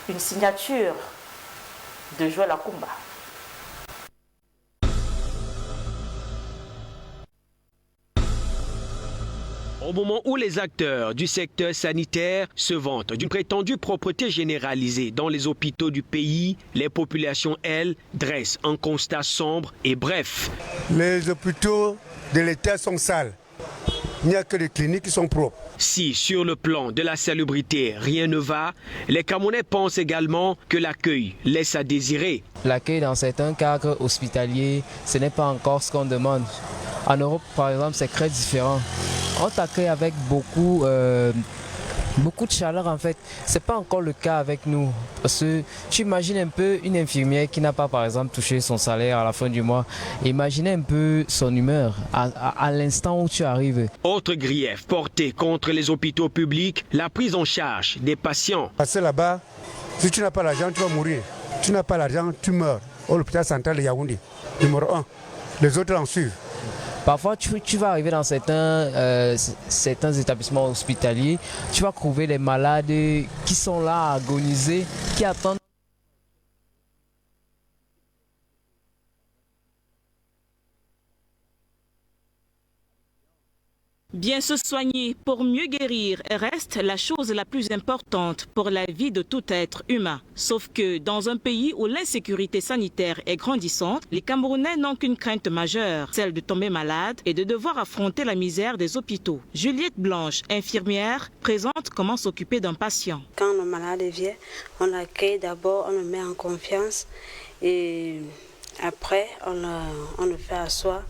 Une signature de Joël Akumba. Au moment où les acteurs du secteur sanitaire se vantent d'une prétendue propreté généralisée dans les hôpitaux du pays, les populations, elles, dressent un constat sombre et bref. Les hôpitaux de l'État sont sales. Il n'y a que les cliniques qui sont propres. Si, sur le plan de la salubrité, rien ne va, les Camerounais pensent également que l'accueil laisse à désirer. L'accueil dans certains cadres hospitaliers, ce n'est pas encore ce qu'on demande. En Europe, par exemple, c'est très différent. On t'accueille avec beaucoup de chaleur en fait. C'est pas encore le cas avec nous. Parce que tu imagines un peu une infirmière qui n'a pas par exemple touché son salaire à la fin du mois. Imaginez un peu son humeur à l'instant où tu arrives. Autre grief porté contre les hôpitaux publics, la prise en charge des patients. Parce que là-bas, si tu n'as pas l'argent, tu vas mourir. Tu n'as pas l'argent, tu meurs. Au l'hôpital central de Yaoundé, numéro 1. Les autres en suivent. Parfois, tu vas arriver dans certains établissements hospitaliers, tu vas trouver les malades qui sont là à agoniser, qui attendent. Bien se soigner pour mieux guérir reste la chose la plus importante pour la vie de tout être humain. Sauf que dans un pays où l'insécurité sanitaire est grandissante, les Camerounais n'ont qu'une crainte majeure, celle de tomber malade et de devoir affronter la misère des hôpitaux. Juliette Blanche, infirmière, présente comment s'occuper d'un patient. Quand le malade vient, on l'accueille d'abord, on le met en confiance et après on le fait asseoir.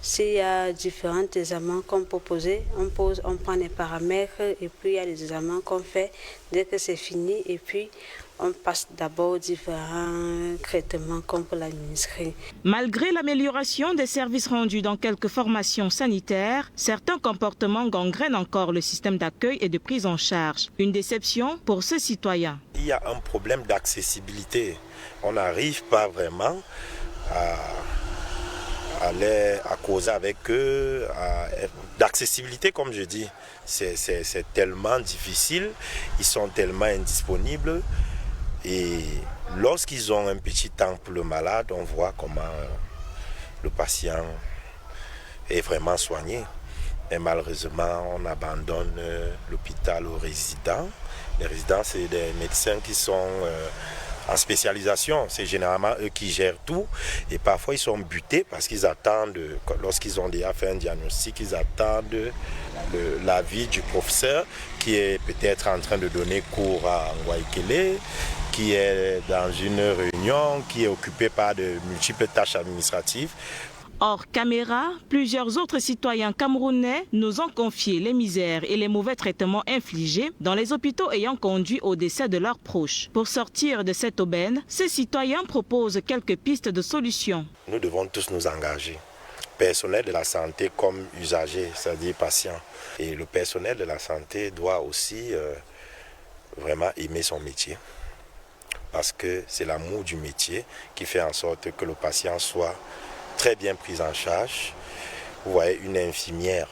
S'il y a différents examens qu'on peut poser, on prend les paramètres et puis il y a les examens qu'on fait dès que c'est fini et puis on passe d'abord différents traitements qu'on peut l'administrer. Malgré l'amélioration des services rendus dans quelques formations sanitaires, certains comportements gangrènent encore le système d'accueil et de prise en charge. Une déception pour ce citoyen. Il y a un problème d'accessibilité. On n'arrive pas vraiment à causer avec eux, d'accessibilité comme je dis, c'est tellement difficile, ils sont tellement indisponibles et lorsqu'ils ont un petit temps pour le malade, on voit comment le patient est vraiment soigné. Et malheureusement, on abandonne l'hôpital aux résidents. Les résidents, c'est des médecins qui sont en spécialisation, c'est généralement eux qui gèrent tout et parfois ils sont butés parce qu'ils attendent, lorsqu'ils ont déjà fait un diagnostic, ils attendent l'avis du professeur qui est peut-être en train de donner cours à Ngwaikele, qui est dans une réunion, qui est occupé par de multiples tâches administratives. Hors caméra, plusieurs autres citoyens camerounais nous ont confié les misères et les mauvais traitements infligés dans les hôpitaux ayant conduit au décès de leurs proches. Pour sortir de cette aubaine, ces citoyens proposent quelques pistes de solutions. Nous devons tous nous engager, personnel de la santé comme usagers, c'est-à-dire patients. Et le personnel de la santé doit aussi vraiment aimer son métier. Parce que c'est l'amour du métier qui fait en sorte que le patient soit très bien prise en charge. Vous voyez une infirmière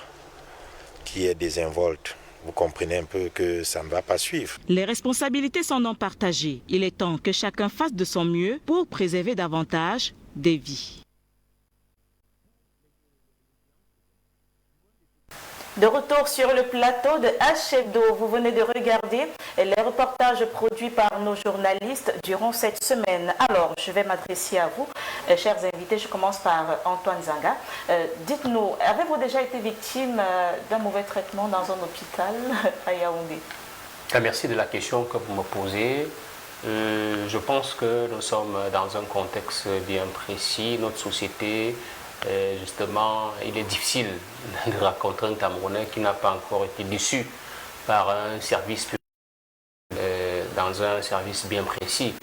qui est désinvolte. Vous comprenez un peu que ça ne va pas suivre. Les responsabilités sont non partagées. Il est temps que chacun fasse de son mieux pour préserver davantage des vies. De retour sur le plateau de H-Hebdo, vous venez de regarder les reportages produits par nos journalistes durant cette semaine. Alors, je vais m'adresser à vous, chers invités. Je commence par Antoine Zanga. Dites-nous, avez-vous déjà été victime d'un mauvais traitement dans un hôpital à Yaoundé? Merci de la question que vous me posez. Je pense que nous sommes dans un contexte bien précis. Notre société, justement, il est difficile de rencontrer un Camerounais qui n'a pas encore été déçu par un service public, dans un service bien précis.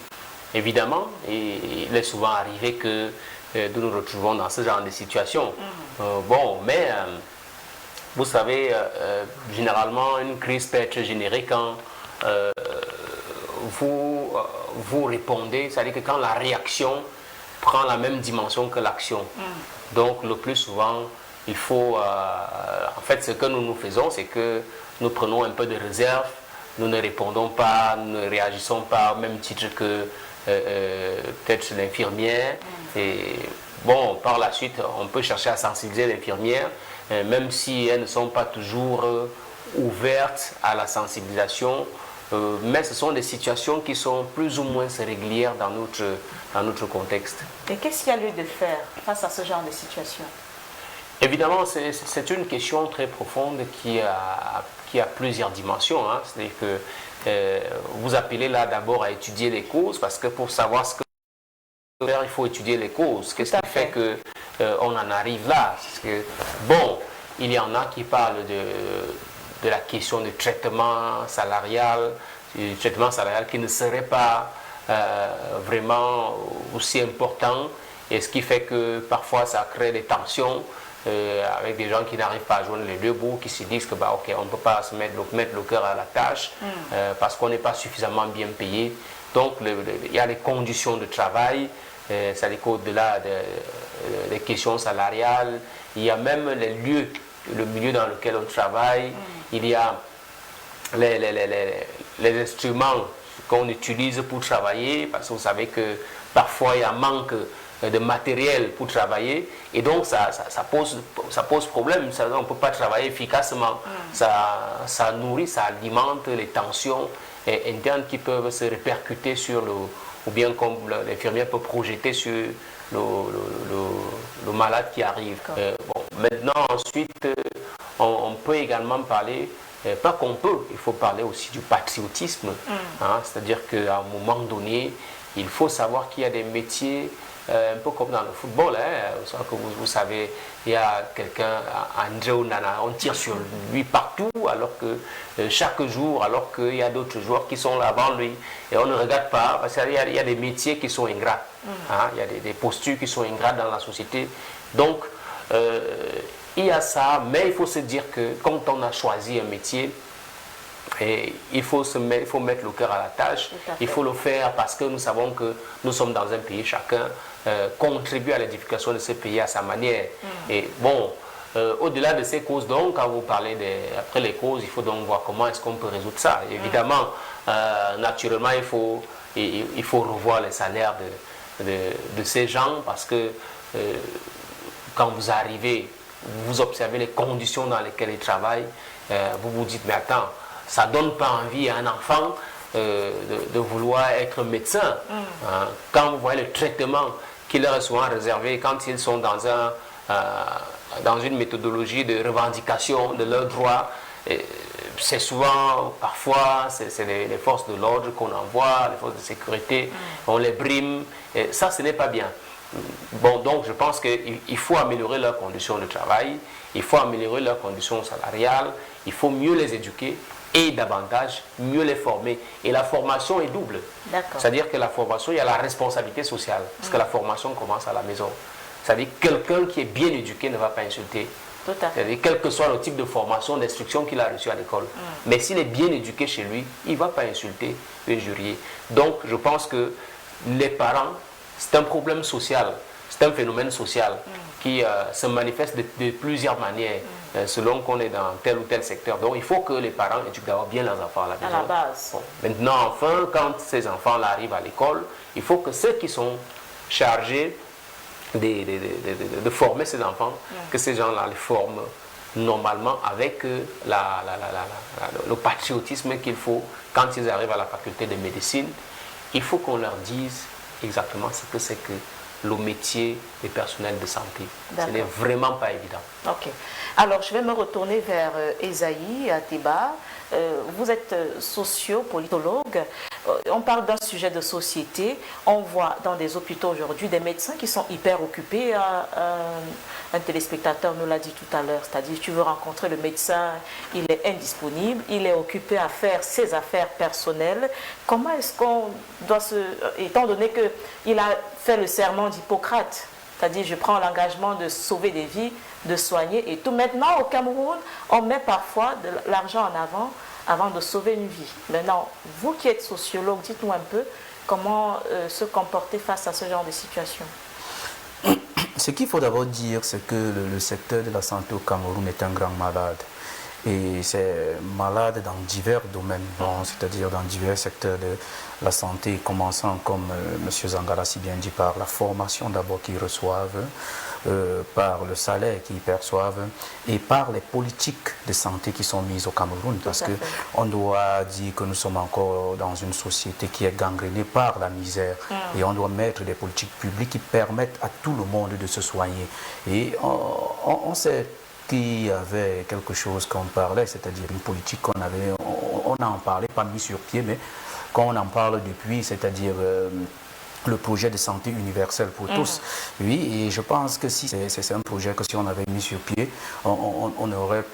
Évidemment, il est souvent arrivé que nous nous retrouvons dans ce genre de situation. Mais vous savez, généralement, une crise peut être générée quand vous répondez, c'est-à-dire que quand la réaction prend la même dimension que l'action. Donc le plus souvent, il faut... en fait, ce que nous faisons, c'est que nous prenons un peu de réserve nous ne répondons pas, nous ne réagissons pas au même titre que peut-être l'infirmière. Et bon, par la suite, on peut chercher à sensibiliser l'infirmière, même si elles ne sont pas toujours ouvertes à la sensibilisation. Mais ce sont des situations qui sont plus ou moins régulières dans notre contexte. Et qu'est-ce qu'il y a lieu de faire face à ce genre de situation? Évidemment, c'est une question très profonde qui a plusieurs dimensions. Hein. C'est-à-dire que vous appelez là d'abord à étudier les causes, parce que pour savoir ce que faire, il faut étudier les causes. Qu'est-ce qui fait qu'on en arrive là? Parce que, bon, il y en a qui parlent de la question du traitement salarial qui ne serait pas vraiment aussi important, et ce qui fait que parfois ça crée des tensions avec des gens qui n'arrivent pas à joindre les deux bouts, qui se disent que bah, ok, on ne peut pas se mettre le cœur à la tâche parce qu'on n'est pas suffisamment bien payé. Donc il y a les conditions de travail, c'est-à-dire qu'au-delà des questions salariales, il y a même les lieux, le milieu dans lequel on travaille, il y a les instruments qu'on utilise pour travailler, parce que vous savez que parfois il y a un manque de matériel pour travailler, et donc ça pose problème. On ne peut pas travailler efficacement. Ça nourrit, ça alimente les tensions internes qui peuvent se répercuter sur ou bien comme l'infirmière peut projeter sur le malade qui arrive. Maintenant, ensuite, on peut également parler, pas qu'on peut, il faut parler aussi du patriotisme. Hein, c'est-à-dire qu'à un moment donné, il faut savoir qu'il y a des métiers, un peu comme dans le football, hein, vous savez, il y a quelqu'un, André Onana, on tire sur lui partout, alors que chaque jour, alors qu'il y a d'autres joueurs qui sont là avant lui, et on ne regarde pas, parce qu'il y a des métiers qui sont ingrats, hein, il y a des postures qui sont ingrates dans la société. Donc, il y a ça, mais il faut se dire que quand on a choisi un métier, et il faut mettre le cœur à la tâche, il faut le faire parce que nous savons que nous sommes dans un pays, chacun contribue à l'édification de ce pays à sa manière. Et bon, au-delà de ces causes, donc, quand vous parlez après les causes, il faut donc voir comment est-ce qu'on peut résoudre ça. Et évidemment, naturellement, il faut revoir les salaires de ces gens, parce que quand vous arrivez, vous observez les conditions dans lesquelles ils travaillent, vous vous dites, mais attends, ça ne donne pas envie à un enfant de vouloir être médecin. Hein. Quand vous voyez le traitement qui leur est souvent réservé, quand ils sont dans une méthodologie de revendication de leurs droits, c'est souvent, parfois, c'est les forces de l'ordre qu'on envoie, les forces de sécurité, on les brime, et ça, ce n'est pas bien. Bon, donc je pense qu'il faut améliorer leurs conditions de travail, il faut améliorer leurs conditions salariales, il faut mieux les éduquer et davantage mieux les former. Et la formation est double. C'est-à-dire que la formation, il y a la responsabilité sociale, parce que la formation commence à la maison. C'est-à-dire que quelqu'un qui est bien éduqué ne va pas insulter. C'est-à-dire quel que soit le type de formation, d'instruction qu'il a reçu à l'école. Mais s'il est bien éduqué chez lui, il ne va pas insulter, injurier. Donc je pense que les parents, c'est un problème social, c'est un phénomène social qui se manifeste de plusieurs manières selon qu'on est dans tel ou tel secteur. Donc il faut que les parents éduquent d'abord bien leurs enfants à la maison. À la base. Bon. Maintenant, enfin, quand ces enfants-là arrivent à l'école, il faut que ceux qui sont chargés de former ces enfants, que ces gens-là les forment normalement avec le patriotisme qu'il faut quand ils arrivent à la faculté de médecine. Il faut qu'on leur dise exactement ce que c'est que le métier des personnels de santé. Ce n'est vraiment pas évident. Ok. Alors, je vais me retourner vers Esaïe Ateba. Vous êtes socio-politologue. On parle d'un sujet de société. On voit dans des hôpitaux aujourd'hui des médecins qui sont hyper occupés. Un téléspectateur nous l'a dit tout à l'heure. C'est-à-dire, tu veux rencontrer le médecin, il est indisponible, il est occupé à faire ses affaires personnelles. Comment est-ce qu'on doit étant donné qu'il a fait le serment d'Hippocrate, c'est-à-dire je prends l'engagement de sauver des vies, de soigner et tout. Maintenant, au Cameroun, on met parfois de l'argent en avant de sauver une vie. Maintenant, vous qui êtes sociologue, dites-nous un peu comment se comporter face à ce genre de situation. Ce qu'il faut d'abord dire, c'est que le secteur de la santé au Cameroun est un grand malade. Et c'est malade dans divers domaines, c'est-à-dire dans divers secteurs de la santé, commençant comme M. Zangara si bien dit, par la formation d'abord qu'ils reçoivent, par le salaire qu'ils perçoivent et par les politiques de santé qui sont mises au Cameroun. Parce qu'on doit dire que nous sommes encore dans une société qui est gangrénée par la misère. Et on doit mettre des politiques publiques qui permettent à tout le monde de se soigner. Et on sait qu'il y avait quelque chose qu'on parlait, c'est-à-dire une politique qu'on avait, on n'en parlait pas mis sur pied, mais qu'on en parle depuis, c'est-à-dire le projet de santé universelle pour tous. Oui, et je pense que si c'est un projet que si on avait mis sur pied, on aurait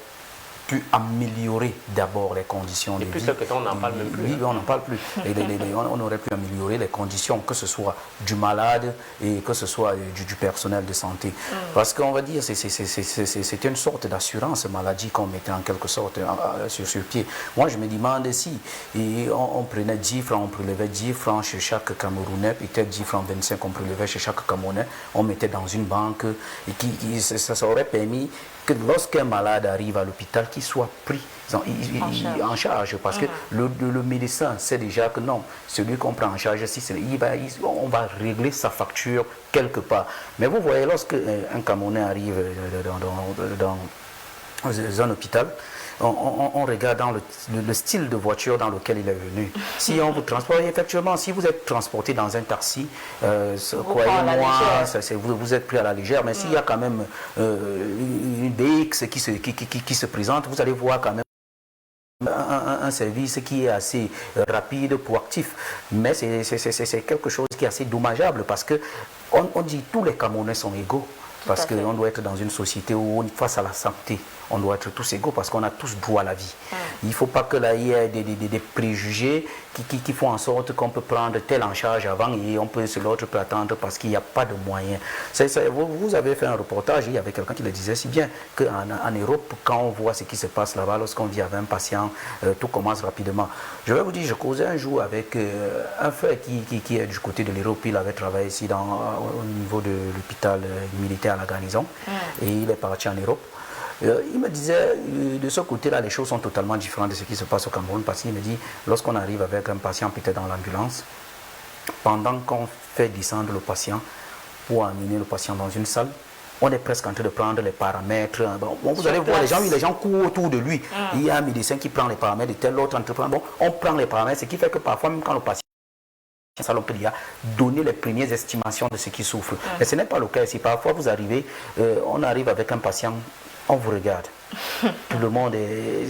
pu améliorer d'abord les conditions de vie. Depuis quelque temps, on n'en parle même plus. Oui, on n'en parle plus. Et on aurait pu améliorer les conditions, que ce soit du malade et que ce soit du personnel de santé. Parce qu'on va dire, c'est une sorte d'assurance maladie qu'on mettait en quelque sorte sur pied. Moi, je me demande si on prenait 10 francs, on prélevait 10 francs chez chaque Camerounais, peut-être 10 francs 25 on prélevait chez chaque Camerounais, on mettait dans une banque et ça aurait permis que lorsqu'un malade arrive à l'hôpital, qu'il soit pris en charge. Parce que le médecin sait déjà que non, celui qu'on prend en charge, on va régler sa facture quelque part. Mais vous voyez, lorsque un Camerounais arrive dans un hôpital, on regarde dans le style de voiture dans lequel il est venu. Si on vous transporte, effectivement, si vous êtes transporté dans un taxi, croyez-moi, vous êtes pris à la légère, mais s'il y a quand même une BX qui se présente, vous allez voir quand même un service qui est assez rapide, proactif. Mais c'est quelque chose qui est assez dommageable parce que on dit tous les Camerounais sont égaux. Parce qu'on doit être dans une société où, face à la santé, on doit être tous égaux parce qu'on a tous droit à la vie. Il ne faut pas que là, il y ait des préjugés qui font en sorte qu'on peut prendre tel en charge avant et l'autre peut attendre parce qu'il n'y a pas de moyens. Vous avez fait un reportage, il y avait quelqu'un qui le disait si bien qu'en Europe, quand on voit ce qui se passe là-bas, lorsqu'on vit avec un patient, tout commence rapidement. Je vais vous dire, je causais un jour avec un frère qui est du côté de l'Europe. Il avait travaillé ici au niveau de l'hôpital militaire à la garnison et il est parti en Europe. Il me disait, de ce côté-là, les choses sont totalement différentes de ce qui se passe au Cameroun, parce qu'il me dit, lorsqu'on arrive avec un patient peut-être dans l'ambulance, pendant qu'on fait descendre le patient pour amener le patient dans une salle, on est presque en train de prendre les paramètres. Vous allez voir, les gens courent autour de lui. Il y a un médecin qui prend les paramètres de tel autre entrepreneur. On prend les paramètres, ce qui fait que parfois, même quand le patient on peut dire, donner les premières estimations de ce qui souffre. Mais ce n'est pas le cas ici. Parfois, vous arrivez, on arrive avec un patient, on vous regarde. Tout le monde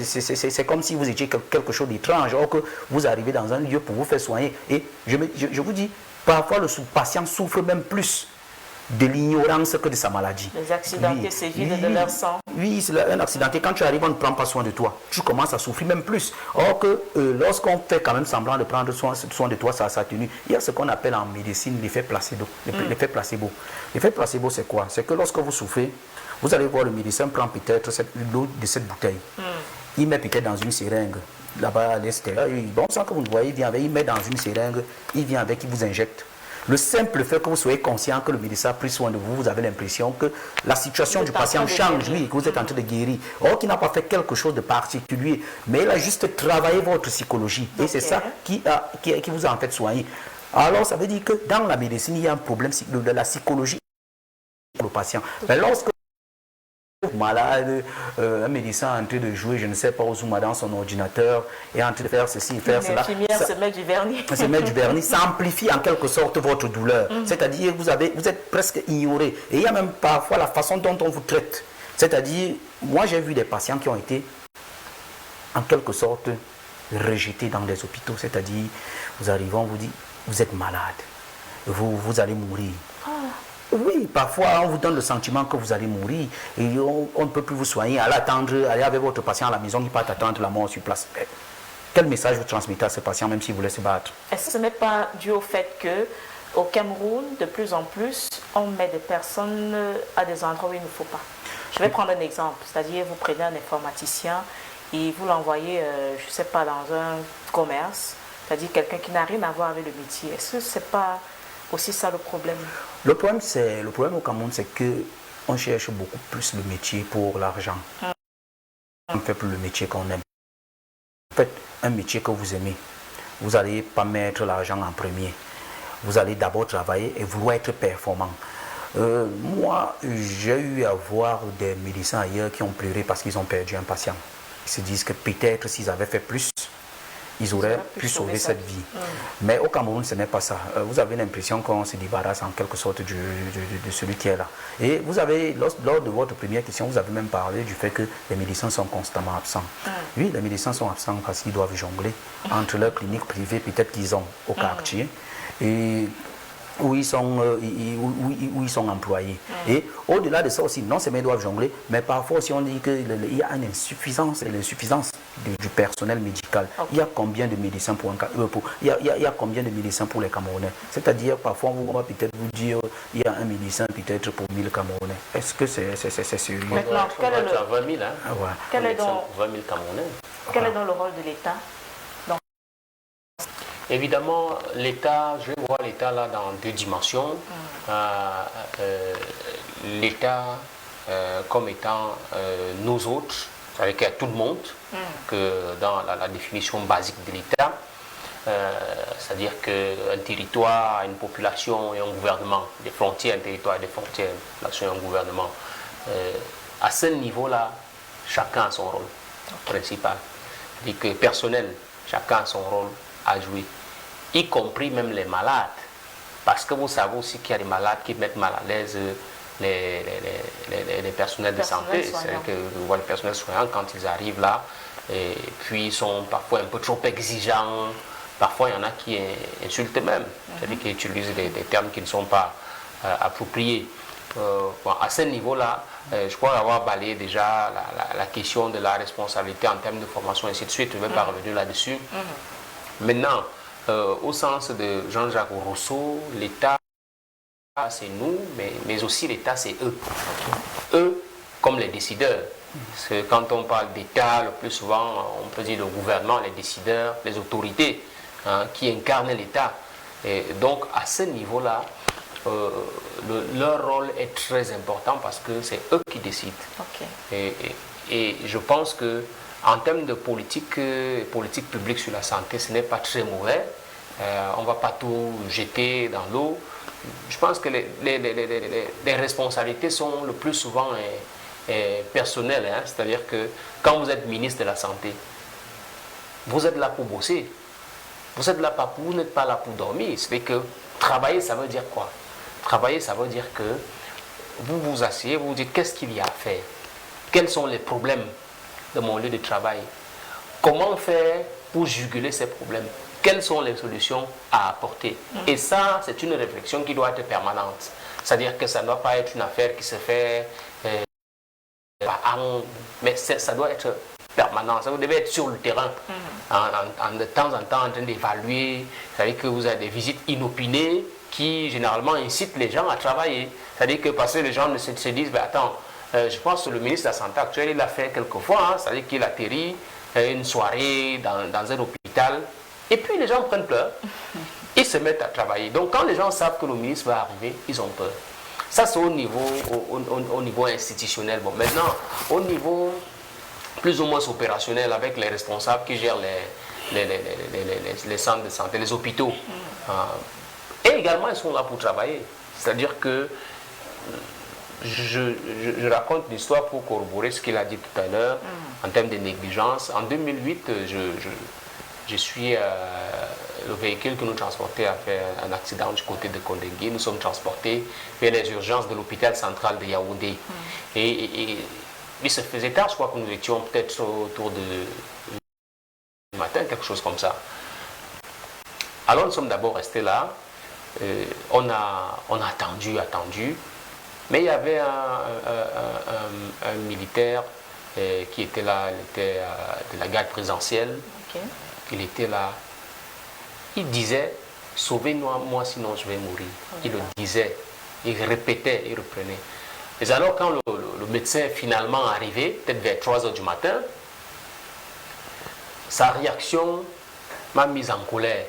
c'est comme si vous étiez quelque chose d'étrange, or que vous arrivez dans un lieu pour vous faire soigner. Et je vous dis, parfois le patient souffre même plus de l'ignorance que de sa maladie. Les accidentés se vident de leur sang. Oui, c'est un accidenté. Quand tu arrives, on ne prend pas soin de toi. Tu commences à souffrir même plus. Or que lorsqu'on fait quand même semblant de prendre soin de toi, ça a tenu. Il y a ce qu'on appelle en médecine l'effet placebo. L'effet placebo. L'effet placebo, c'est quoi? C'est que lorsque vous souffrez, vous allez voir le médecin prend peut-être l'eau de cette bouteille. Il met peut-être dans une seringue. Là-bas à l'extérieur, bon, sans que vous le voyez, il met dans une seringue, il vient avec, il vous injecte. Le simple fait que vous soyez conscient que le médecin a pris soin de vous, vous avez l'impression que la situation du patient change, oui, que vous êtes en train de guérir. Or, qu'il n'a pas fait quelque chose de particulier, mais il a juste travaillé votre psychologie. Et c'est ça qui vous a en fait soigné. Alors, ça veut dire que dans la médecine, il y a un problème de la psychologie pour le patient. Mais lorsque malade, un médecin en train de jouer, je ne sais pas, au Zoom dans son ordinateur, et en train de faire ceci, faire cela. L'infirmière se met du vernis. Se met du vernis, ça amplifie en quelque sorte votre douleur. C'est-à-dire vous êtes presque ignoré. Et il y a même parfois la façon dont on vous traite. C'est-à-dire, moi j'ai vu des patients qui ont été en quelque sorte rejetés dans des hôpitaux. C'est-à-dire, vous arrivez, on vous dit, vous êtes malade, vous allez mourir. Oui, parfois on vous donne le sentiment que vous allez mourir et on ne peut plus vous soigner. Allez attendre, allez avec votre patient à la maison, il ne peut pas attendre la mort sur place. Quel message vous transmettez à ce patient même s'il voulait se battre? Est-ce que ce n'est pas dû au fait que au Cameroun, de plus en plus, on met des personnes à des endroits où il ne faut pas? Je vais prendre un exemple, c'est-à-dire vous prenez un informaticien et vous l'envoyez, je ne sais pas, dans un commerce, c'est-à-dire quelqu'un qui n'a rien à voir avec le métier. Est-ce que ce n'est pas aussi ça le problème? Le problème au Cameroun, c'est qu'on cherche beaucoup plus le métier pour l'argent. On ne fait plus le métier qu'on aime. Faites un métier que vous aimez. Vous n'allez pas mettre l'argent en premier. Vous allez d'abord travailler et vouloir être performant. Moi, j'ai eu à voir des médecins ailleurs qui ont pleuré parce qu'ils ont perdu un patient. Ils se disent que peut-être s'ils avaient fait plus, ils auraient pu sauver cette vie. Mais au Cameroun, ce n'est pas ça. Vous avez l'impression qu'on se débarrasse en quelque sorte de celui qui est là. Et vous avez, lors de votre première question, vous avez même parlé du fait que les médecins sont constamment absents. Oui, les médecins sont absents parce qu'ils doivent jongler entre leurs cliniques privées, peut-être qu'ils ont au quartier, et où ils sont employés. Et au-delà de ça aussi, non seulement ils doivent jongler, mais parfois aussi on dit qu'il y a une insuffisance du personnel médical. Il y a combien de médecins il y a combien de médecins pour les Camerounais? C'est-à-dire, parfois on va peut-être vous dire il y a un médecin peut-être pour 1000 Camerounais. Est-ce que c'est sérieux? Maintenant, quel est le 20 000, hein? Quel est donc 20 000 Camerounais. Quel est donc le rôle de l'État? Évidemment, l'État, je vois l'État là dans deux dimensions. L'État comme étant nous autres, c'est-à-dire qu'il y a tout le monde, que dans la définition basique de l'État, c'est-à-dire qu'un territoire, une population et un gouvernement, des frontières, un territoire et des frontières, une population et un gouvernement. À ce niveau-là, chacun a son rôle principal. C'est-à-dire que personnel, chacun a son rôle à jouer, y compris même les malades. Parce que vous savez aussi qu'il y a des malades qui mettent mal à l'aise les personnels de santé. C'est-à-dire que les personnels soignants, quand ils arrivent là, et puis ils sont parfois un peu trop exigeants. Parfois, il y en a qui insultent même. C'est-à-dire qu'ils utilisent des termes qui ne sont pas appropriés. Bon, à ce niveau-là, je crois avoir balayé déjà la question de la responsabilité en termes de formation et ainsi de suite. Je ne vais pas revenir là-dessus. Maintenant, au sens de Jean-Jacques Rousseau, l'État, c'est nous, mais aussi l'État, c'est eux. Eux, comme les décideurs. Parce que quand on parle d'État, le plus souvent, on peut dire le gouvernement, les décideurs, les autorités qui incarnent l'État. Et donc, à ce niveau-là, leur rôle est très important parce que c'est eux qui décident. Et je pense que en termes de politique publique sur la santé, ce n'est pas très mauvais. On ne va pas tout jeter dans l'eau. Je pense que les responsabilités sont le plus souvent personnelles. C'est-à-dire que quand vous êtes ministre de la Santé, vous êtes là pour bosser. Vous êtes là vous n'êtes pas là pour dormir. C'est-à-dire que travailler, ça veut dire quoi? Travailler, ça veut dire que vous vous asseyez, vous vous dites qu'est-ce qu'il y a à faire? Quels sont les problèmes de mon lieu de travail? Comment faire pour juguler ces problèmes? Quelles sont les solutions à apporter? Et ça, c'est une réflexion qui doit être permanente. C'est-à-dire que ça ne doit pas être une affaire qui se fait mais ça doit être permanent. Vous devez être sur le terrain de temps en temps en train d'évaluer. C'est-à-dire que vous avez des visites inopinées qui généralement incitent les gens à travailler. C'est-à-dire que parce que les gens se disent, attends, je pense que le ministre de la Santé actuel, il l'a fait quelquefois, c'est-à-dire qu'il atterrit une soirée dans un hôpital, et puis les gens prennent peur, ils se mettent à travailler. Donc quand les gens savent que le ministre va arriver, ils ont peur. Ça c'est au niveau institutionnel. Bon, maintenant, au niveau plus ou moins opérationnel, avec les responsables qui gèrent les centres de santé, les hôpitaux, et également ils sont là pour travailler. C'est-à-dire que je raconte l'histoire pour corroborer ce qu'il a dit tout à l'heure en termes de négligence. En 2008, je suis le véhicule que nous transportait a fait un accident du côté de Kondengui. Nous sommes transportés vers les urgences de l'hôpital central de Yaoundé. Et il se faisait tard, je crois que nous étions peut-être autour du matin, quelque chose comme ça. Alors nous sommes d'abord restés là. On a attendu. Mais il y avait un militaire qui était là, il était de la garde présidentielle. Il était là. Il disait, sauvez-moi sinon je vais mourir. Il le disait, il répétait, il reprenait. Et alors quand le médecin est finalement arrivé, peut-être vers 3 h du matin, sa réaction m'a mise en colère.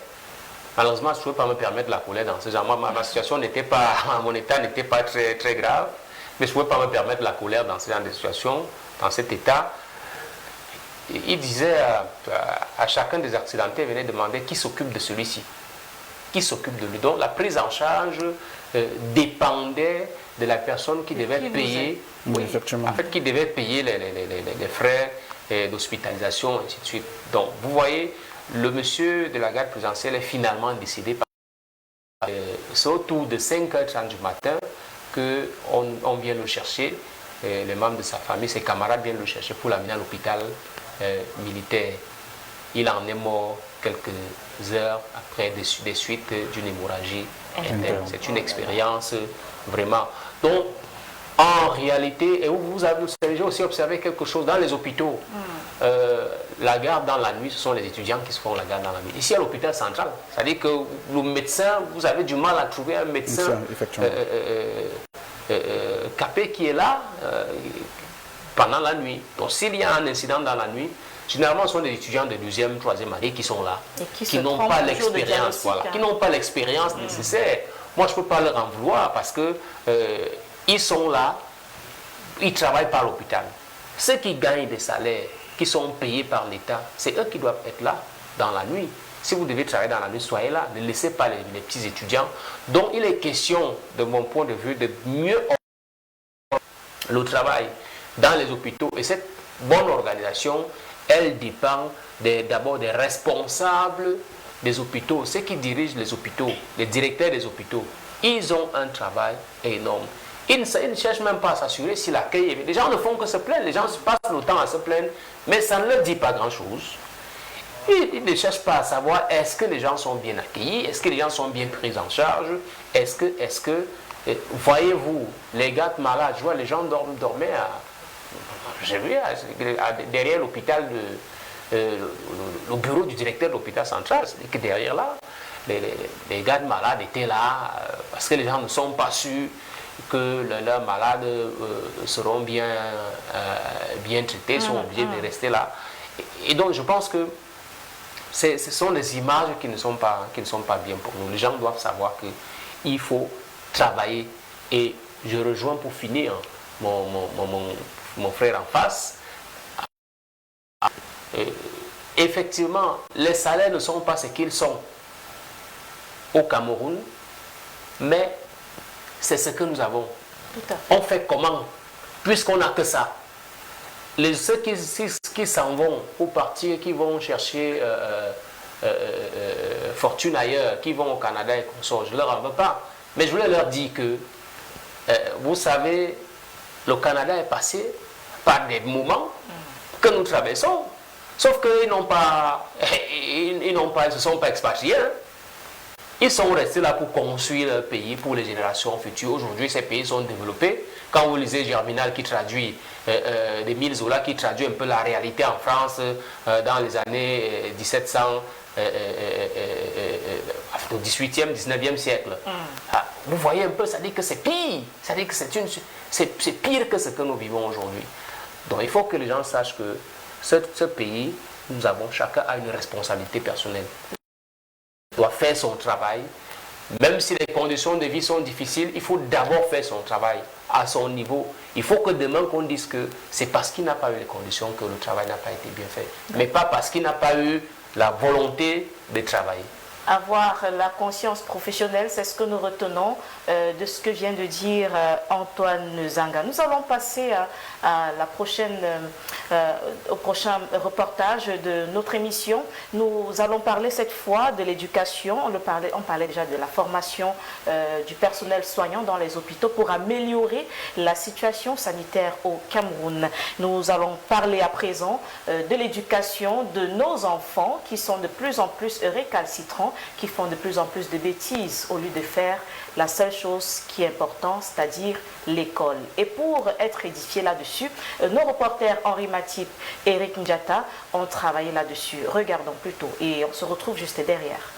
Malheureusement, je ne pouvais pas me permettre la colère dans ce genre. Ma situation n'était pas, mon état n'était pas très, très grave, mais je ne pouvais pas me permettre la colère dans ce genre de situation, dans cet état. il disait à chacun des accidentés, venait demander qui s'occupe de celui-ci, qui s'occupe de lui. Donc la prise en charge dépendait de la personne qui devait payer, en fait, qui devait payer les frais d'hospitalisation, ainsi de suite. Donc vous voyez, le monsieur de la garde présidentielle est finalement décédé. C'est autour de 5h30 du matin qu'on vient le chercher, les membres de sa famille, ses camarades viennent le chercher pour l'amener à l'hôpital militaire. Il en est mort quelques heures après des suites d'une hémorragie interne. C'est une expérience vraiment. Donc, en réalité, et vous avez aussi observé quelque chose dans les hôpitaux. La garde dans la nuit, ce sont les étudiants qui se font la garde dans la nuit. Ici à l'hôpital central, c'est-à-dire que le médecin, vous avez du mal à trouver un médecin capé qui est là pendant la nuit. Donc s'il y a un incident dans la nuit, généralement ce sont des étudiants de 2e, 3e année qui sont là, qui n'ont pas l'expérience, qui n'ont pas l'expérience nécessaire. Moi je ne peux pas leur en vouloir parce que ils sont là, ils travaillent par l'hôpital. Ceux qui gagnent des salaires, qui sont payés par l'État, c'est eux qui doivent être là dans la nuit. Si vous devez travailler dans la nuit, soyez là. Ne laissez pas les petits étudiants. Donc il est question, de mon point de vue, de mieux organiser le travail dans les hôpitaux. Et cette bonne organisation, elle dépend d'abord des responsables des hôpitaux, ceux qui dirigent les hôpitaux, les directeurs des hôpitaux. Ils ont un travail énorme. Ils ne cherchent même pas à s'assurer si l'accueil est... Les gens ne font que se plaindre, les gens passent le temps à se plaindre, mais ça ne leur dit pas grand-chose. Ils ne cherchent pas à savoir est-ce que les gens sont bien accueillis, est-ce que les gens sont bien pris en charge, est-ce que voyez-vous, les gars malades, je vois les gens dormaient j'ai vu derrière l'hôpital, le bureau du directeur de l'hôpital central, c'est que derrière là, les gars malades étaient là parce que les gens ne sont pas sûrs que leurs malades seront bien traités, sont obligés de rester là. Et donc je pense que ce sont des images qui ne sont pas bien pour nous. Les gens doivent savoir qu'il faut travailler. Et je rejoins pour finir mon frère en face. Effectivement, les salaires ne sont pas ce qu'ils sont au Cameroun, mais c'est ce que nous avons. Tout à fait. On fait comment? Puisqu'on n'a que ça. Ceux qui s'en vont pour partir, qui vont chercher fortune ailleurs, qui vont au Canada et consorts, je ne leur en veux pas. Mais je voulais leur dire que, vous savez, le Canada est passé par des moments que nous traversons. Sauf qu'ils ils ne se sont pas expatriés. Hein. Ils sont restés là pour construire leur pays pour les générations futures. Aujourd'hui, ces pays sont développés. Quand vous lisez Germinal qui traduit, d'Émile Zola qui traduit un peu la réalité en France dans les années 1700, au 18e, 19e siècle. Vous voyez un peu, ça dit que c'est pire. Ça dit que c'est pire que ce que nous vivons aujourd'hui. Donc il faut que les gens sachent que ce pays, chacun a une responsabilité personnelle. Il doit faire son travail. Même si les conditions de vie sont difficiles, il faut d'abord faire son travail à son niveau. Il faut que demain qu'on dise que c'est parce qu'il n'a pas eu les conditions que le travail n'a pas été bien fait. Mais pas parce qu'il n'a pas eu la volonté de travailler. Avoir la conscience professionnelle, c'est ce que nous retenons de ce que vient de dire Antoine Zanga. Nous allons passer au prochain reportage de notre émission. Nous allons parler cette fois de l'éducation. On parlait déjà de la formation du personnel soignant dans les hôpitaux pour améliorer la situation sanitaire au Cameroun. Nous allons parler à présent de l'éducation de nos enfants qui sont de plus en plus récalcitrants, qui font de plus en plus de bêtises au lieu de faire la seule chose qui est importante, c'est-à-dire l'école. Et pour être édifiés là-dessus, nos reporters Henri Matip et Eric Njata ont travaillé là-dessus. Regardons plutôt et on se retrouve juste derrière.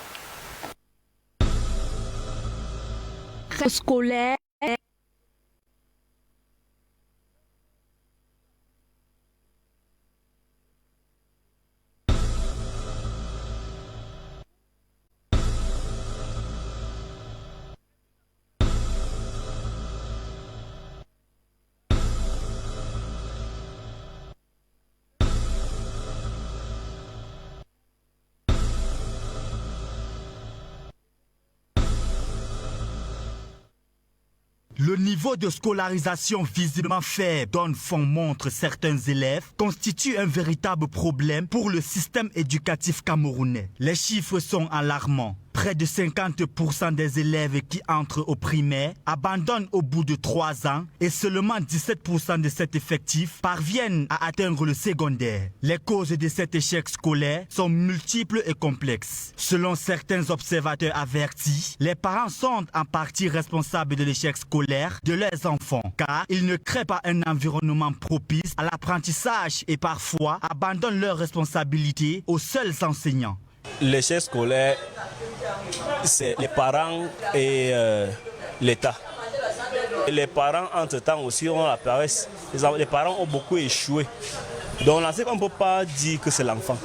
Scolaire. Le niveau de scolarisation visiblement faible dont font montre certains élèves constitue un véritable problème pour le système éducatif camerounais. Les chiffres sont alarmants. Près de 50% des élèves qui entrent au primaire abandonnent au bout de 3 ans et seulement 17% de cet effectif parviennent à atteindre le secondaire. Les causes de cet échec scolaire sont multiples et complexes. Selon certains observateurs avertis, les parents sont en partie responsables de l'échec scolaire de leurs enfants car ils ne créent pas un environnement propice à l'apprentissage et parfois abandonnent leurs responsabilités aux seuls enseignants. L'échec scolaire, c'est les parents et l'État. Les parents, entre-temps aussi, ont la paresse. Les parents ont beaucoup échoué. Donc, on ne peut pas dire que c'est l'enfant.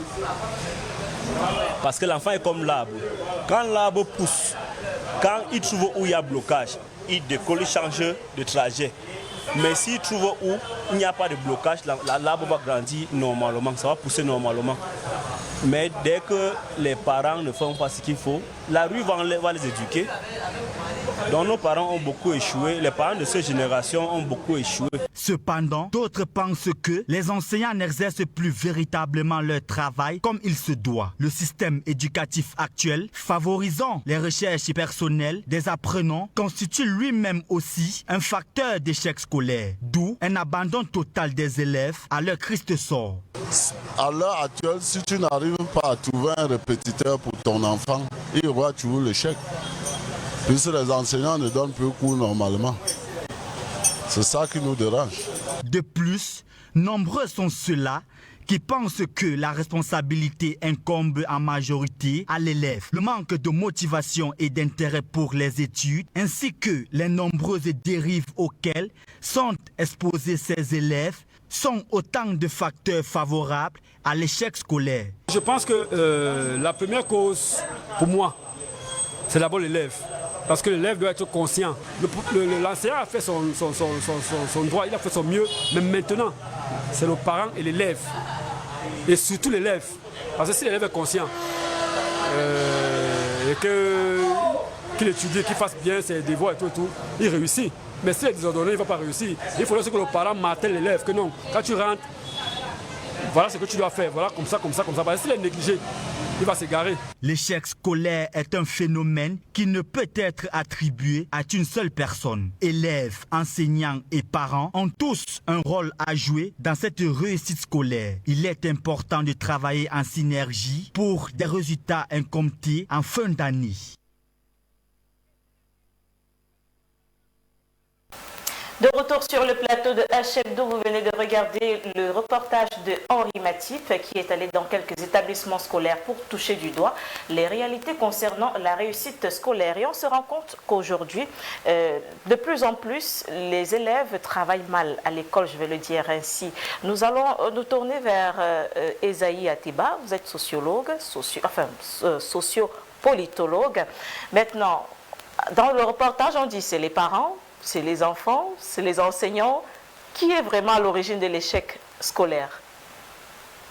Parce que l'enfant est comme l'arbre. Quand l'arbre pousse, quand il trouve où il y a blocage, il décolle, il change de trajet. Mais s'il trouve où il n'y a pas de blocage, l'arbre va grandir normalement, ça va pousser normalement. Mais dès que les parents ne font pas ce qu'il faut, la rue va les éduquer. Donc nos parents ont beaucoup échoué, les parents de cette génération ont beaucoup échoué. Cependant, d'autres pensent que les enseignants n'exercent plus véritablement leur travail comme il se doit. Le système éducatif actuel, favorisant les recherches personnelles des apprenants, constitue lui-même aussi un facteur d'échec scolaire, d'où un abandon total des élèves à leur triste sort. À l'heure actuelle, si tu n'arrives pas à trouver un répétiteur pour ton enfant, il aura toujours l'échec. Puisque les enseignants ne donnent plus cours normalement. C'est ça qui nous dérange. De plus, nombreux sont ceux-là qui pensent que la responsabilité incombe en majorité à l'élève. Le manque de motivation et d'intérêt pour les études, ainsi que les nombreuses dérives auxquelles sont exposés ces élèves, sont autant de facteurs favorables à l'échec scolaire. Je pense que la première cause, pour moi, c'est d'abord l'élève. Parce que l'élève doit être conscient. L'enseignant a fait son droit, il a fait son mieux, mais maintenant, c'est le parent et l'élève. Et surtout l'élève. Parce que si l'élève est conscient, et qu'il étudie, qu'il fasse bien ses devoirs et tout, il réussit. Mais s'il est désordonné, il ne va pas réussir. Il faudrait que le parent martèle l'élève, que non, quand tu rentres, voilà ce que tu dois faire, voilà comme ça. Parce que s'il est négligé, il va s'égarer. L'échec scolaire est un phénomène qui ne peut être attribué à une seule personne. Élèves, enseignants et parents ont tous un rôle à jouer dans cette réussite scolaire. Il est important de travailler en synergie pour des résultats incomptés en fin d'année. De retour sur le plateau de HF2, vous venez de regarder le reportage de Henri Matif qui est allé dans quelques établissements scolaires pour toucher du doigt les réalités concernant la réussite scolaire. Et on se rend compte qu'aujourd'hui, de plus en plus, les élèves travaillent mal à l'école, je vais le dire ainsi. Nous allons nous tourner vers Esaïe Atiba, vous êtes sociologue, sociopolitologue. Maintenant, dans le reportage, on dit c'est les parents, c'est les enfants, c'est les enseignants. Qui est vraiment à l'origine de l'échec scolaire?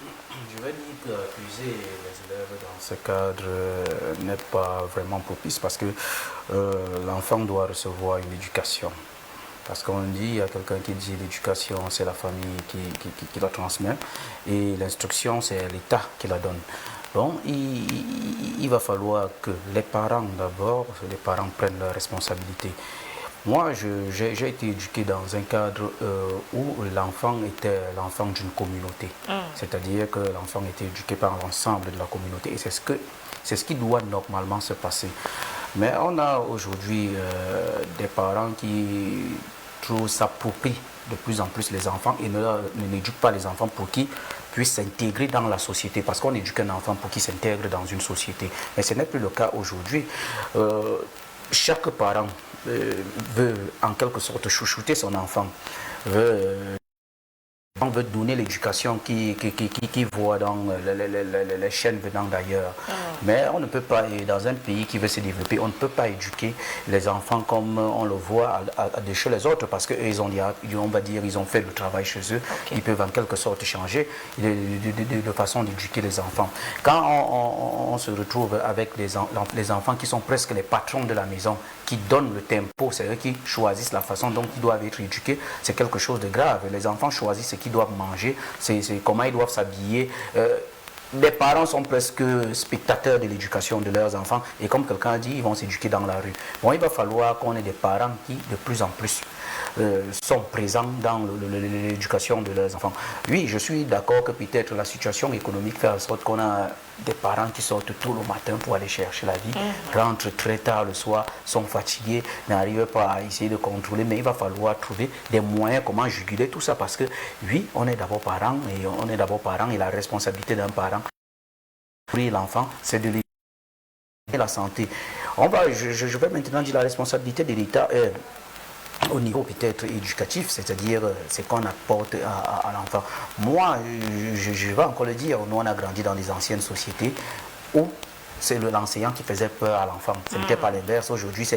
Je vais dire qu'accuser les élèves dans ce cadre n'est pas vraiment propice parce que l'enfant doit recevoir une éducation. Parce qu'on dit, il y a quelqu'un qui dit l'éducation, c'est la famille qui la transmet et l'instruction, c'est l'État qui la donne. Bon, il va falloir que les parents d'abord, les parents prennent leurs responsabilités. Moi, j'ai été éduqué dans un cadre où l'enfant était l'enfant d'une communauté. C'est-à-dire que l'enfant était éduqué par l'ensemble de la communauté. Et c'est ce qui doit normalement se passer. Mais on a aujourd'hui des parents qui s'approprient de plus en plus les enfants et n'éduquent pas les enfants pour qu'ils puissent s'intégrer dans la société. Parce qu'on éduque un enfant pour qu'il s'intègre dans une société. Mais ce n'est plus le cas aujourd'hui. Chaque parent veut en quelque sorte chouchouter son enfant, on veut donner l'éducation qu'il voit dans les chaînes venant d'ailleurs. Mais on ne peut pas, dans un pays qui veut se développer, on ne peut pas éduquer les enfants comme on le voit chez les autres parce qu'ils ont, on va dire, ils ont fait le travail chez eux. Ils peuvent en quelque sorte changer de façon d'éduquer les enfants. Quand on se retrouve avec les enfants qui sont presque les patrons de la maison, qui donnent le tempo, c'est eux qui choisissent la façon dont ils doivent être éduqués, c'est quelque chose de grave. Les enfants choisissent ce qu'ils doivent manger, c'est comment ils doivent s'habiller. Les parents sont presque spectateurs de l'éducation de leurs enfants et comme quelqu'un a dit, ils vont s'éduquer dans la rue. Bon, il va falloir qu'on ait des parents qui, de plus en plus, sont présents dans l'éducation de leurs enfants. Oui, je suis d'accord que peut-être la situation économique fait en sorte qu'on a des parents qui sortent tôt le matin pour aller chercher la vie, rentrent très tard le soir, sont fatigués, n'arrivent pas à essayer de contrôler, mais il va falloir trouver des moyens comment juguler tout ça parce que oui, on est d'abord parents et la responsabilité d'un parent pour l'enfant, c'est de l'éduquer la santé. Je vais maintenant dire la responsabilité de l'État au niveau peut-être éducatif, c'est-à-dire ce qu'on apporte à l'enfant. Moi, je vais encore le dire, nous on a grandi dans des anciennes sociétés où c'est l'enseignant qui faisait peur à l'enfant. Ce n'était pas l'inverse. Aujourd'hui,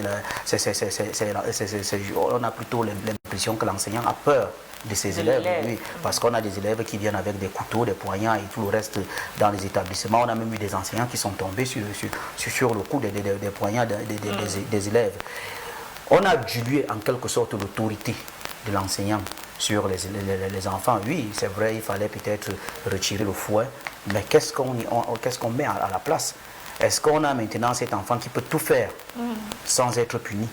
on a plutôt l'impression que l'enseignant a peur de ses élèves, oui, parce qu'on a des élèves qui viennent avec des couteaux, des poignards et tout le reste dans les établissements. On a même eu des enseignants qui sont tombés sur le coup des poignards des élèves. On a dilué en quelque sorte l'autorité de l'enseignant sur les enfants. Oui, c'est vrai, il fallait peut-être retirer le fouet, mais qu'est-ce qu'on met à la place? Est-ce qu'on a maintenant cet enfant qui peut tout faire sans être puni?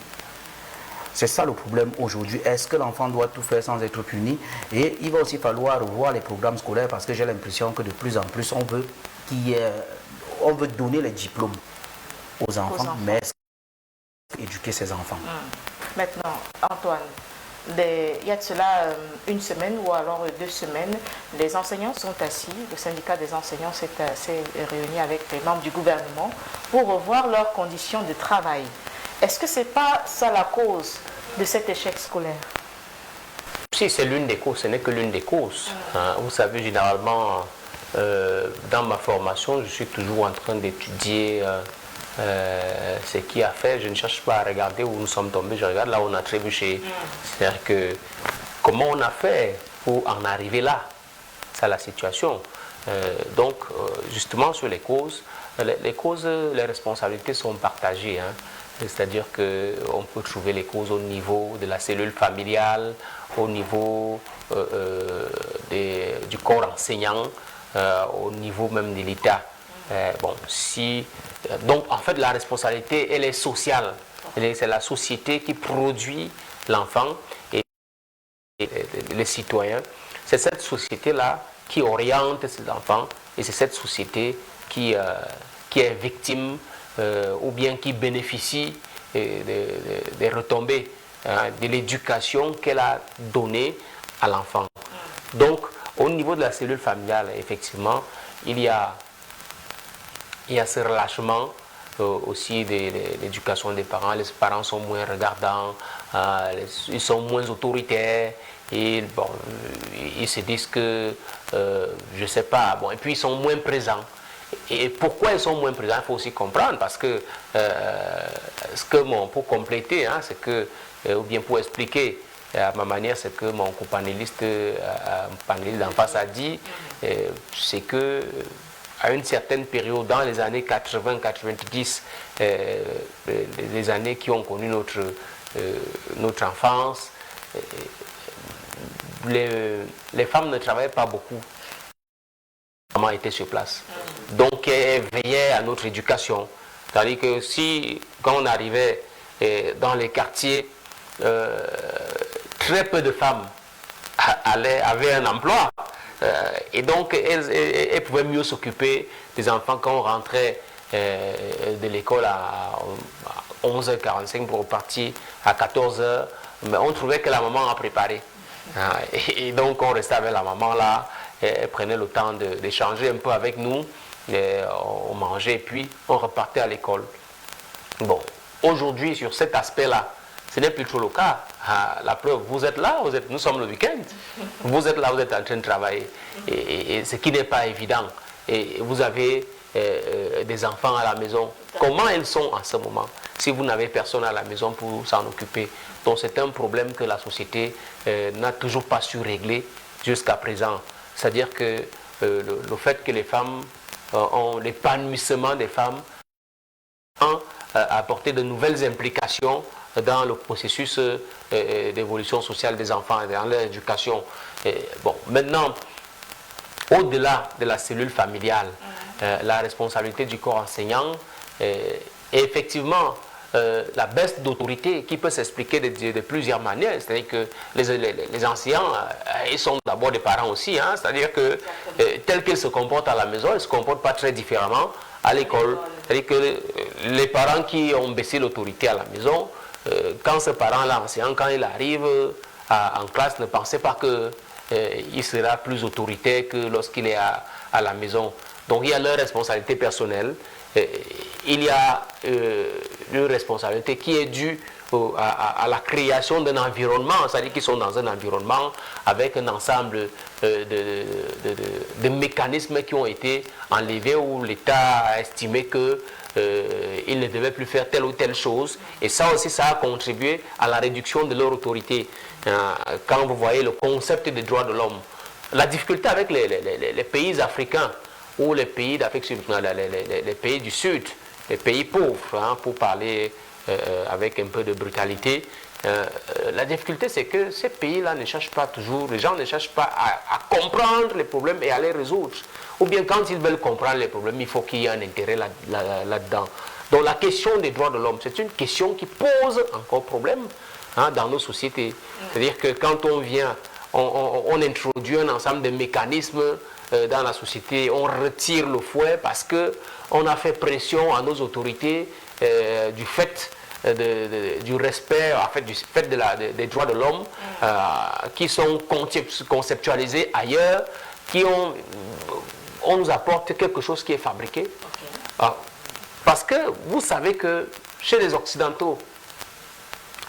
C'est ça le problème aujourd'hui. Est-ce que l'enfant doit tout faire sans être puni? Et il va aussi falloir revoir les programmes scolaires parce que j'ai l'impression que de plus en plus, on veut donner les diplômes aux enfants. Mais est-ce éduquer ses enfants? Maintenant, Antoine, il y a de cela une semaine ou alors 2 semaines, les enseignants sont assis, le syndicat des enseignants s'est réuni avec les membres du gouvernement pour revoir leurs conditions de travail. Est-ce que ce n'est pas ça la cause de cet échec scolaire? Si, c'est l'une des causes, ce n'est que l'une des causes. Vous savez, généralement, dans ma formation, je suis toujours en train d'étudier ce qui a fait. Je ne cherche pas à regarder où nous sommes tombés, je regarde là où on a trébuché. C'est-à-dire que comment on a fait pour en arriver là? C'est la situation. Donc, justement, sur les causes, les responsabilités sont partagées. C'est-à-dire qu'on peut trouver les causes au niveau de la cellule familiale, au niveau du corps enseignant, au niveau même de l'État. Donc en fait la responsabilité elle est sociale, c'est la société qui produit l'enfant et les citoyens. C'est cette société-là qui oriente ces enfants et c'est cette société qui est victime ou bien qui bénéficie des retombées de l'éducation qu'elle a donnée à l'enfant. Donc au niveau de la cellule familiale, effectivement, il y a ce relâchement aussi de l'éducation des parents. Les parents sont moins regardants, ils sont moins autoritaires et bon, ils se disent que, je ne sais pas, bon, et puis ils sont moins présents. Et pourquoi ils sont moins présents, il faut aussi comprendre parce que, pour compléter, c'est que, ou bien pour expliquer à ma manière, c'est que mon copanéliste d'en face a dit, c'est que à une certaine période, dans les années 80-90, les années qui ont connu notre enfance, les femmes ne travaillaient pas beaucoup. Les mamans étaient sur place. Donc, elles veillaient à notre éducation. C'est-à-dire que quand on arrivait dans les quartiers, très peu de femmes avaient un emploi. Et donc, elles pouvaient mieux s'occuper des enfants quand on rentrait de l'école à 11h45 pour repartir à 14h. Mais on trouvait que la maman a préparé. Et donc, on restait avec la maman là. Elle prenait le temps d'échanger un peu avec nous. On mangeait et puis on repartait à l'école. Bon, aujourd'hui, sur cet aspect-là, ce n'est plus trop le cas. La preuve, vous êtes là, nous sommes le week-end. Vous êtes là, vous êtes en train de travailler. Et ce qui n'est pas évident. Et vous avez des enfants à la maison. Comment ils sont en ce moment si vous n'avez personne à la maison pour s'en occuper? Donc c'est un problème que la société n'a toujours pas su régler jusqu'à présent. C'est-à-dire que le fait que les femmes, l'épanouissement des femmes apporter de nouvelles implications dans le processus d'évolution sociale des enfants et dans leur éducation. Bon, maintenant, au-delà de la cellule familiale, la responsabilité du corps enseignant est effectivement la baisse d'autorité qui peut s'expliquer de plusieurs manières. C'est-à-dire que les enseignants, ils sont d'abord des parents aussi. Hein, c'est-à-dire que tel qu'ils se comportent à la maison, ils ne se comportent pas très différemment à l'école. C'est-à-dire que les parents qui ont baissé l'autorité à la maison, quand ce parent-là, enseignant, quand il arrive en classe, ne pensez pas qu'il sera plus autoritaire que lorsqu'il est à la maison. Donc il y a leur responsabilité personnelle. Il y a une responsabilité qui est due à la création d'un environnement, c'est-à-dire qu'ils sont dans un environnement avec un ensemble de mécanismes qui ont été enlevés où l'État a estimé qu'il ne devait plus faire telle ou telle chose. Et ça aussi, ça a contribué à la réduction de leur autorité. Quand vous voyez le concept des droits de l'homme, la difficulté avec les pays africains, ou les pays d'Afrique subsaharienne, les pays du Sud, les pays pauvres, hein, pour parler avec un peu de brutalité, la difficulté c'est que ces pays-là ne cherchent pas toujours, les gens ne cherchent pas à comprendre les problèmes et à les résoudre. Ou bien quand ils veulent comprendre les problèmes, il faut qu'il y ait un intérêt là-dedans. Donc la question des droits de l'homme, c'est une question qui pose encore problème hein, dans nos sociétés. C'est-à-dire que quand on vient, on introduit un ensemble de mécanismes dans la société, on retire le fouet parce qu'on a fait pression à nos autorités du fait du respect, en fait, du fait des droits de l'homme qui sont conceptualisés ailleurs, on nous apporte quelque chose qui est fabriqué. Parce que vous savez que chez les Occidentaux,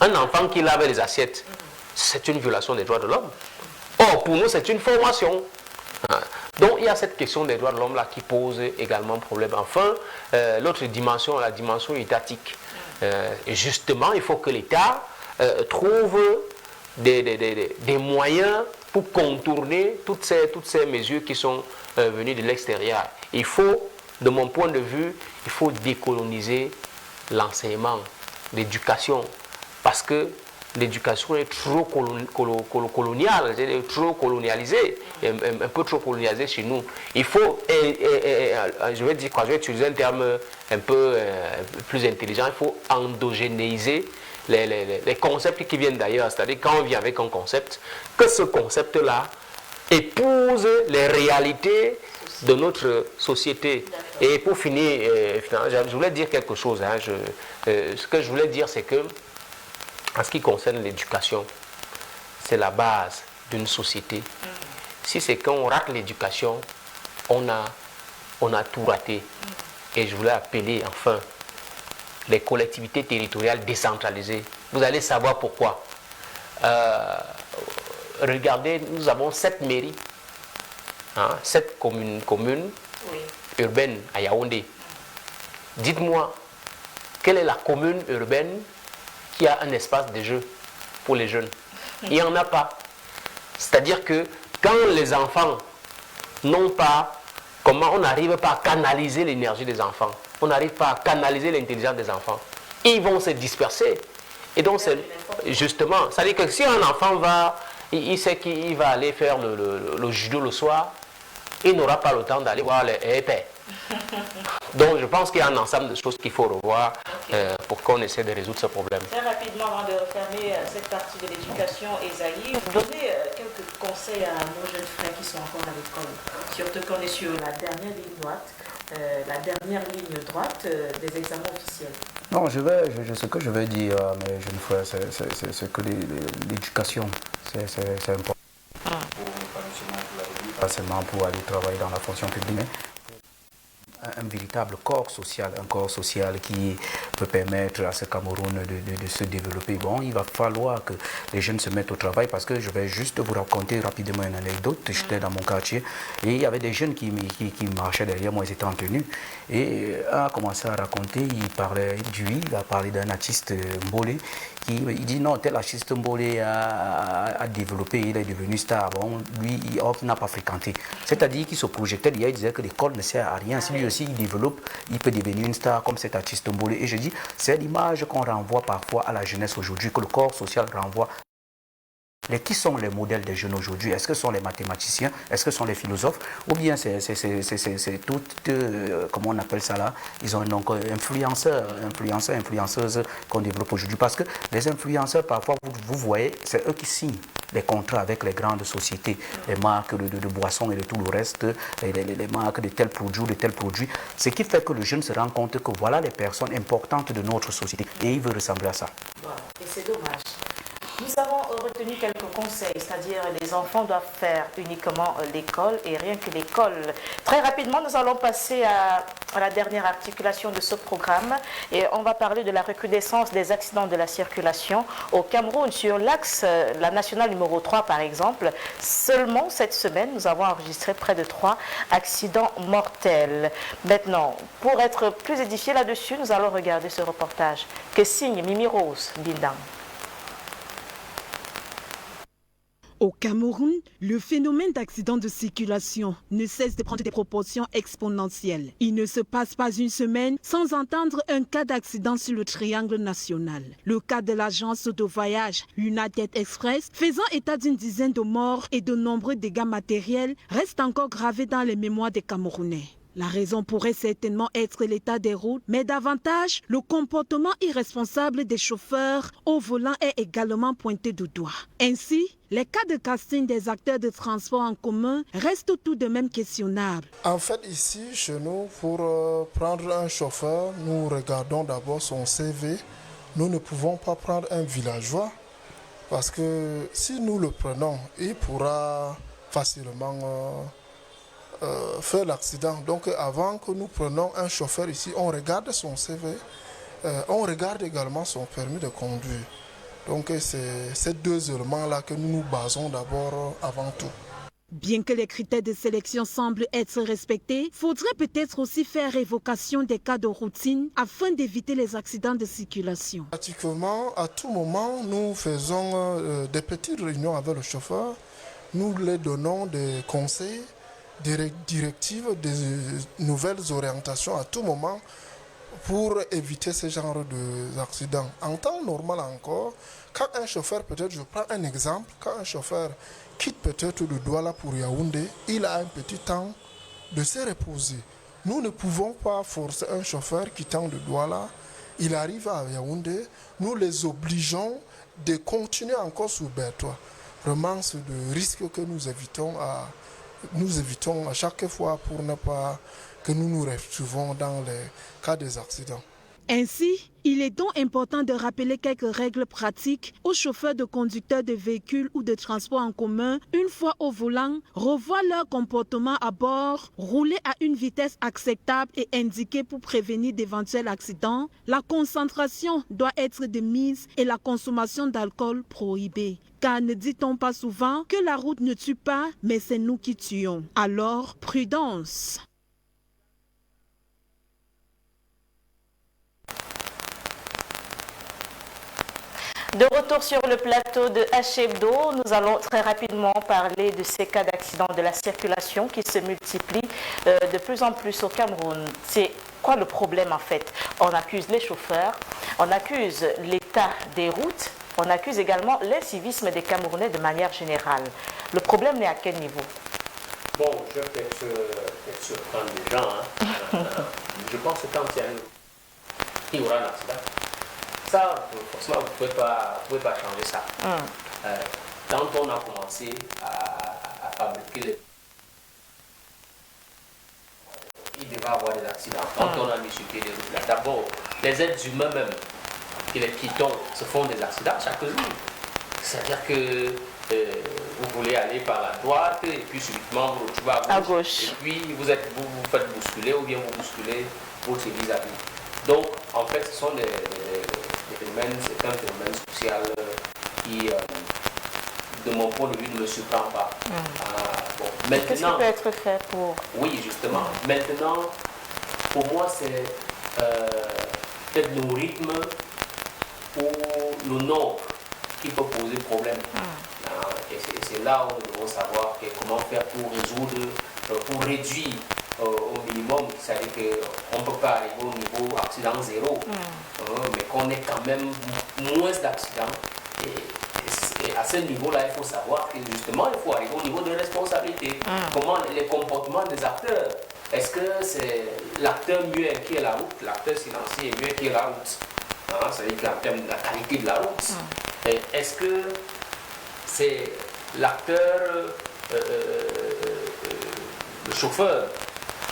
un enfant qui lave les assiettes, c'est une violation des droits de l'homme. Or, pour nous, c'est une formation. Donc il y a cette question des droits de l'homme là qui pose également problème. Enfin, l'autre dimension, la dimension étatique. Et justement, il faut que l'État trouve des moyens pour contourner toutes ces mesures qui sont venues de l'extérieur. Il faut, de mon point de vue, il faut décoloniser l'enseignement, l'éducation, parce que l'éducation est trop coloniale, trop colonialisée, un peu trop colonialisée chez nous. Il faut, je vais dire quoi, je vais utiliser un terme un peu plus intelligent, il faut endogénéiser les concepts qui viennent d'ailleurs. C'est-à-dire quand on vient avec un concept, que ce concept-là épouse les réalités de notre société. Et pour finir, je voulais dire quelque chose. Hein, ce que je voulais dire, c'est que en ce qui concerne l'éducation, c'est la base d'une société. Si c'est quand on rate l'éducation, on a tout raté. Et je voulais appeler enfin les collectivités territoriales décentralisées. Vous allez savoir pourquoi. Regardez, nous avons 7 mairies, 7 communes urbaines à Yaoundé. Dites-moi, quelle est la commune urbaine qui a un espace de jeu pour les jeunes? Il n'y en a pas. C'est-à-dire que quand les enfants n'ont pas, comment on n'arrive pas à canaliser l'énergie des enfants, on n'arrive pas à canaliser l'intelligence des enfants, ils vont se disperser. Et donc, c'est justement, c'est-à-dire que si un enfant va, il sait qu'il va aller faire le judo le soir, il n'aura pas le temps d'aller voir les épais. Donc je pense qu'il y a un ensemble de choses qu'il faut revoir pour qu'on essaie de résoudre ce problème. Très rapidement, avant de refermer cette partie de l'éducation, Esaïe, donnez quelques conseils à nos jeunes frères qui sont encore à l'école, surtout qu'on est sur la dernière ligne droite, des examens officiels. Non, ce que je veux dire à mes jeunes frères, c'est que l'éducation, c'est important. Pas seulement pour aller travailler dans la fonction publique, mais un véritable corps social, un corps social qui peut permettre à ce Cameroun de se développer. Bon, il va falloir que les jeunes se mettent au travail parce que je vais juste vous raconter rapidement une anecdote. J'étais dans mon quartier et il y avait des jeunes qui marchaient derrière moi, ils étaient en tenue. Et un a commencé à raconter, il parlait d'huile, il a parlé d'un artiste Mbolé. Il dit non, tel artiste Mbolé a développé, il est devenu star. Bon, lui, il n'a pas fréquenté. C'est-à-dire qu'il se projetait, il disait que l'école ne sert à rien. Si lui aussi il développe, il peut devenir une star comme cet artiste Mbolé. Et je dis, c'est l'image qu'on renvoie parfois à la jeunesse aujourd'hui, que le corps social renvoie. Qui sont les modèles des jeunes aujourd'hui? Est-ce que ce sont les mathématiciens? Est-ce que ce sont les philosophes? Ou bien c'est toutes, comment on appelle ça là? Ils ont donc influenceuses qu'on développe aujourd'hui. Parce que les influenceurs, parfois, vous voyez, c'est eux qui signent les contrats avec les grandes sociétés, les marques de boissons et de tout le reste, les marques de tel produit ou de tel produit. Ce qui fait que le jeune se rend compte que voilà les personnes importantes de notre société. Et il veut ressembler à ça. Et c'est dommage. Nous avons retenu quelques conseils, c'est-à-dire les enfants doivent faire uniquement l'école et rien que l'école. Très rapidement, nous allons passer à la dernière articulation de ce programme et on va parler de la recrudescence des accidents de la circulation au Cameroun. Sur l'axe, la nationale numéro 3 par exemple, seulement cette semaine, nous avons enregistré près de 3 accidents mortels. Maintenant, pour être plus édifié là-dessus, nous allons regarder ce reportage que signe Mimi Rose Bindang. Au Cameroun, le phénomène d'accident de circulation ne cesse de prendre des proportions exponentielles. Il ne se passe pas une semaine sans entendre un cas d'accident sur le triangle national. Le cas de l'agence de voyage United Express, faisant état d'une dizaine de morts et de nombreux dégâts matériels, reste encore gravé dans les mémoires des Camerounais. La raison pourrait certainement être l'état des routes, mais davantage, le comportement irresponsable des chauffeurs au volant est également pointé du doigt. Ainsi, les cas de casting des acteurs de transport en commun restent tout de même questionnables. En fait, ici, chez nous, pour prendre un chauffeur, nous regardons d'abord son CV. Nous ne pouvons pas prendre un villageois parce que si nous le prenons, il pourra facilement faire l'accident. Donc avant que nous prenions un chauffeur ici, on regarde son CV, on regarde également son permis de conduire. Donc c'est ces deux éléments-là que nous nous basons d'abord avant tout. Bien que les critères de sélection semblent être respectés, faudrait peut-être aussi faire évocation des cas de routine afin d'éviter les accidents de circulation. Pratiquement, à tout moment, nous faisons des petites réunions avec le chauffeur. Nous lui donnons des conseils, des directives, des nouvelles orientations à tout moment pour éviter ce genre d'accidents. En temps normal encore, quand un chauffeur, peut-être je prends un exemple, quand un chauffeur quitte peut-être le Douala pour Yaoundé, il a un petit temps de se reposer. Nous ne pouvons pas forcer un chauffeur quittant le Douala, il arrive à Yaoundé, nous les obligeons de continuer encore sur Bertois. Vraiment, c'est le risque que nous évitons à chaque fois pour ne pas que nous nous retrouvons dans les cas des accidents. Ainsi, il est donc important de rappeler quelques règles pratiques aux chauffeurs de conducteurs de véhicules ou de transports en commun. Une fois au volant, revoir leur comportement à bord, rouler à une vitesse acceptable et indiquée pour prévenir d'éventuels accidents. La concentration doit être de mise et la consommation d'alcool prohibée. Car ne dit-on pas souvent que la route ne tue pas, mais c'est nous qui tuons. Alors, prudence. De retour sur le plateau de H-Hebdo, nous allons très rapidement parler de ces cas d'accident de la circulation qui se multiplient de plus en plus au Cameroun. C'est quoi le problème en fait? On accuse les chauffeurs, on accuse l'état des routes, on accuse également l'incivisme des Camerounais de manière générale. Le problème est à quel niveau? Bon, je vais peut-être surprendre les gens. Je pense que quand il y aura un accident, ça, forcément, vous ne pouvez pas changer ça. Quand on a commencé à fabriquer les... Il devait y avoir des accidents. Quand on a mis sur pied des routes, d'abord, les êtres humains même, et les piétons se font des accidents chaque jour. C'est-à-dire que vous voulez aller par la droite et puis subitement vous retrouvez à gauche. Et puis vous faites bousculer ou bien vous bousculez votre vis-à-vis. Donc, en fait, ce sont des phénomènes, c'est un phénomène social qui, de mon point de vue, ne me surprend pas. Bon, qu'est-ce qui peut être fait pour... Oui, justement. Maintenant, pour moi, c'est peut-être le rythme ou le nombre qui peut poser problème. Et c'est là où nous devons savoir comment faire pour résoudre, pour réduire au minimum, c'est-à-dire qu'on ne peut pas arriver au niveau accident zéro, mais qu'on ait quand même moins d'accidents. Et à ce niveau-là, il faut savoir que justement, il faut arriver au niveau de responsabilité. Comment les comportements des acteurs. Est-ce que c'est l'acteur muet qui est la route, l'acteur silencieux est muet qui est la route? C'est-à-dire qu'en termes de la qualité de la route. Est-ce que c'est l'acteur, le chauffeur,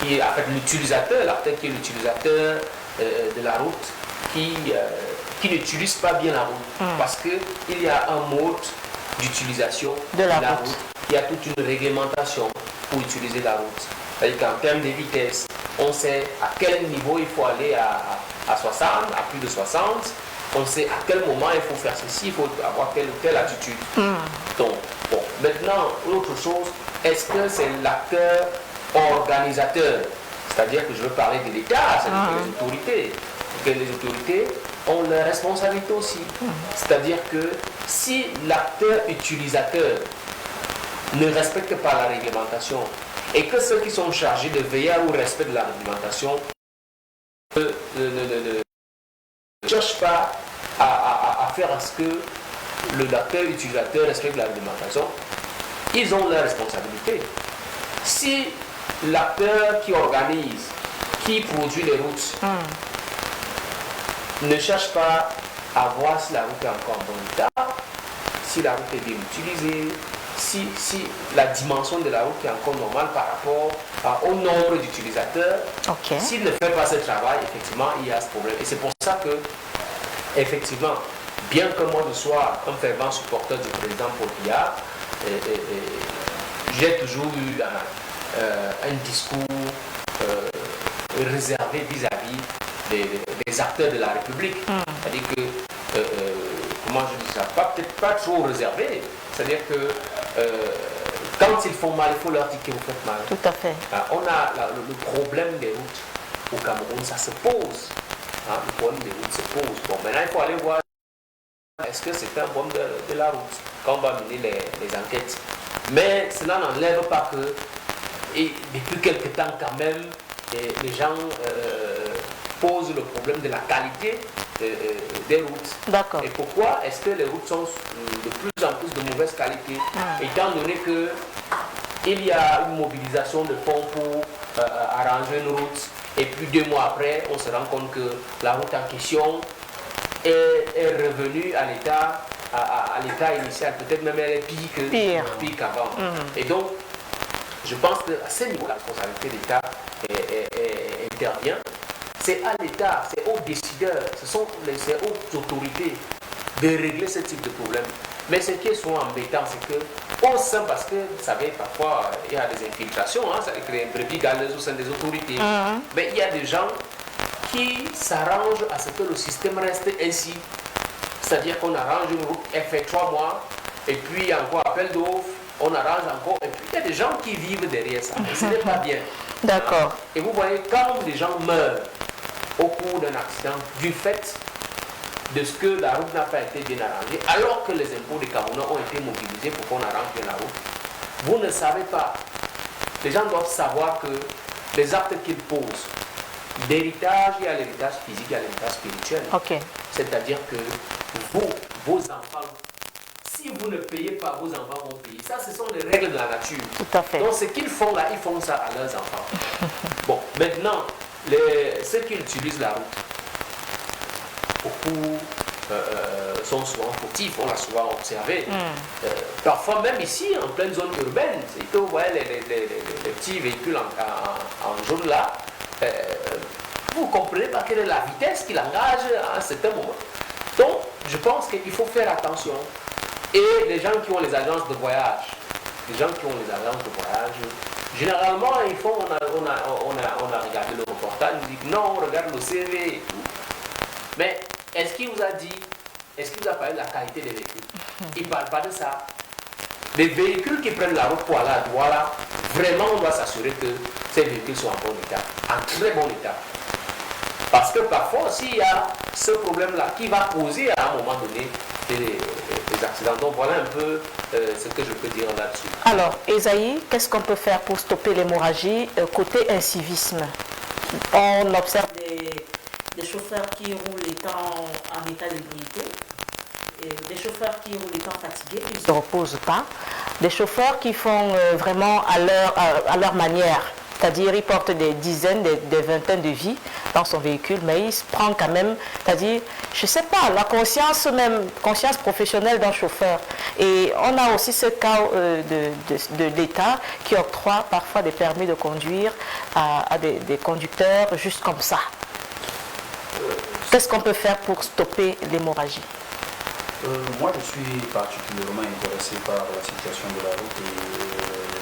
qui est en fait l'utilisateur, l'acteur qui est l'utilisateur de la route, qui n'utilise pas bien la route, parce qu'il y a un mode d'utilisation de la route. Il y a toute une réglementation pour utiliser la route. C'est-à-dire qu'en termes de vitesse, on sait à quel niveau il faut aller à 60, à plus de 60. On sait à quel moment il faut faire ceci, il faut avoir telle ou telle attitude. Donc, bon, maintenant, l'autre chose, est-ce que c'est l'acteur organisateur? C'est-à-dire que je veux parler de l'État, c'est-à-dire que les autorités. Que les autorités ont leur responsabilité aussi. C'est-à-dire que si l'acteur utilisateur ne respecte pas la réglementation et que ceux qui sont chargés de veiller au respect de la réglementation ne cherchent pas à faire à ce que l'acteur utilisateur respecte la réglementation, ils ont leur responsabilité. Si l'acteur qui organise, qui produit les routes, ne cherche pas à voir si la route est encore en bon état, si la route est bien utilisée, si la dimension de la route est encore normale par rapport au nombre d'utilisateurs. S'il ne fait pas ce travail, effectivement, il y a ce problème. Et c'est pour ça que, effectivement, bien que moi je sois un fervent supporter du président Paul Biya, j'ai toujours eu un discours réservé vis-à-vis des acteurs de la République. C'est-à-dire que, comment je dis ça, peut-être pas trop réservé, c'est-à-dire que quand ils font mal, il faut leur dire que vous faites mal. Tout à fait. On a le problème des routes au Cameroun, ça se pose. Le problème des routes se pose. Bon, maintenant il faut aller voir est-ce que c'est un problème de la route quand on va mener les enquêtes. Mais cela n'enlève pas que, et depuis quelque temps quand même, les gens posent le problème de la qualité des routes. D'accord. Et pourquoi est-ce que les routes sont de plus en plus de mauvaise qualité, étant donné qu'il y a une mobilisation de fonds pour arranger une route, et puis 2 mois après, on se rend compte que la route en question est revenue à l'état initial, peut-être même elle est pire qu'avant. Et donc, je pense qu'à ce niveau, la responsabilité de l'État intervient. C'est à l'État, c'est aux décideurs, c'est aux autorités de régler ce type de problème. Mais ce qui est souvent embêtant, c'est que, au sein, parce que, vous savez, parfois, il y a des infiltrations, ça crée un brebis galeuse au sein des autorités. Mais il y a des gens qui s'arrangent à ce que le système reste ainsi. C'est-à-dire qu'on arrange une route, elle fait 3 mois, et puis encore appel d'offres, on arrange encore, et puis il y a des gens qui vivent derrière ça. Et ce n'est pas bien. D'accord. Et vous voyez, quand les gens meurent au cours d'un accident du fait de ce que la route n'a pas été bien arrangée, alors que les impôts des Camerounais ont été mobilisés pour qu'on arrange bien la route, vous ne savez pas. Les gens doivent savoir que les actes qu'ils posent, l'héritage, il y a l'héritage physique, il y a l'héritage spirituel. C'est-à-dire que vous, vos enfants, si vous ne payez pas, vos enfants vont payer. Ça, ce sont les règles de la nature. Tout à fait. Donc, ce qu'ils font là, ils font ça à leurs enfants. Bon, maintenant, ceux qui utilisent la route, beaucoup sont souvent fautifs, on l'a souvent observé. Parfois, même ici, en pleine zone urbaine, c'est que vous voyez les petits véhicules en jaune là, vous comprenez pas quelle est la vitesse qu'il engage à un certain moment. Donc, je pense qu'il faut faire attention. Et les gens qui ont les agences de voyage, Généralement, on a regardé le reportage, on dit que non, on regarde le CV et tout. Mais est-ce qu'il vous a dit, est-ce qu'il vous a parlé de la qualité des véhicules? Il ne parle pas de ça. Les véhicules qui prennent la route pour aller à Douala, vraiment on doit s'assurer que ces véhicules sont en bon état, en très bon état. Parce que parfois aussi il y a ce problème-là qui va causer à un moment donné des accidents. Donc voilà un peu ce que je peux dire là-dessus. Alors, Esaïe, qu'est-ce qu'on peut faire pour stopper l'hémorragie côté incivisme? On observe des chauffeurs qui roulent étant en état d'ébriété, des chauffeurs qui roulent étant fatigués, qui ne se reposent pas, des chauffeurs qui font vraiment à leur manière. C'est-à-dire, il porte des dizaines, des vingtaines de vies dans son véhicule, mais il se prend quand même, c'est-à-dire, je ne sais pas, la conscience même, conscience professionnelle d'un chauffeur. Et on a aussi ce cas de l'État qui octroie parfois des permis de conduire à des conducteurs juste comme ça. Qu'est-ce qu'on peut faire pour stopper l'hémorragie? Moi, je suis particulièrement intéressé par la situation de la route et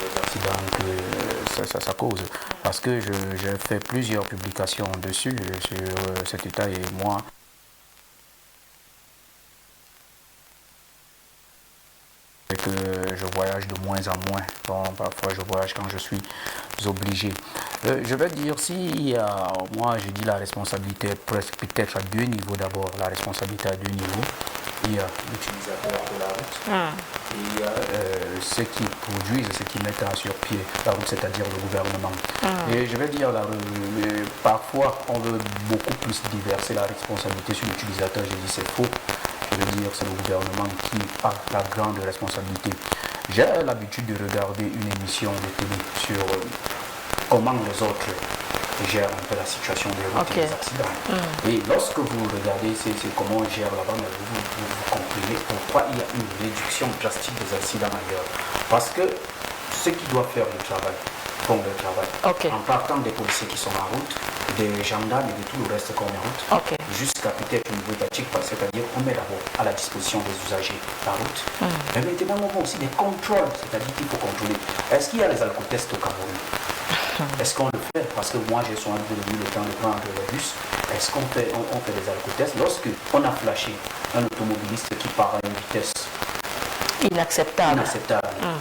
les accidents que ça cause. Parce que j'ai fait plusieurs publications dessus, sur cet état, et moi, que je voyage de moins en moins. Donc, parfois, je voyage quand je suis obligé. Je vais dire, si moi, je dis la responsabilité peut-être à deux niveaux d'abord. La responsabilité à deux niveaux. Il y a l'utilisateur de la route et il y a ceux qui produisent, ceux qui mettent sur pied la route, c'est-à-dire le gouvernement. Et je vais dire, parfois, on veut beaucoup plus déverser la responsabilité sur l'utilisateur. Je dis c'est faux. Je veux dire, c'est le gouvernement qui a la grande responsabilité. J'ai l'habitude de regarder une émission de télé sur comment les autres gèrent un peu la situation des routes et des accidents. Et lorsque vous regardez c'est comment on gère là-bas, vous comprenez pourquoi il y a une réduction drastique des accidents ailleurs. Parce que ceux qui doivent faire le travail font le travail. En partant des policiers qui sont en route, des gendarmes et de tout le reste qu'on est en route, jusqu'à peut-être au niveau étatique, c'est-à-dire qu'on met d'abord à la disposition des usagers la route. Mais maintenant, on a aussi des contrôles, c'est-à-dire qu'il faut contrôler. Est-ce qu'il y a les alcotests au Cameroun? Est-ce qu'on le fait? Parce que moi, j'ai souvent eu le temps de prendre le bus. Est-ce qu'on fait des alcotests? Lorsque on a flashé un automobiliste qui part à une vitesse inacceptable,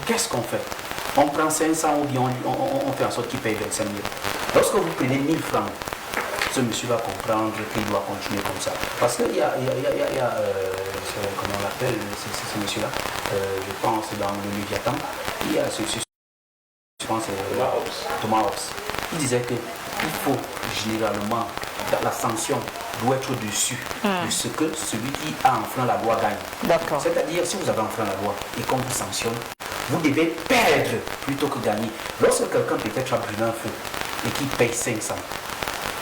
qu'est-ce qu'on fait? On prend 500 ou bien on fait en sorte qu'il paye 25 000. Lorsque vous prenez 1000 francs, ce monsieur va comprendre qu'il doit continuer comme ça. Parce qu'il y a comment on l'appelle, ce monsieur-là, je pense dans le Léviathan, il y a je pense Thomas Hobbes. Il disait qu'il faut généralement, la sanction doit être au-dessus de ce que celui qui a enfreint la loi gagne. C'est-à-dire, si vous avez enfreint la loi et qu'on vous sanctionne, vous devez perdre plutôt que gagner. Lorsque quelqu'un peut-être a brûlé un feu et qu'il paye 500,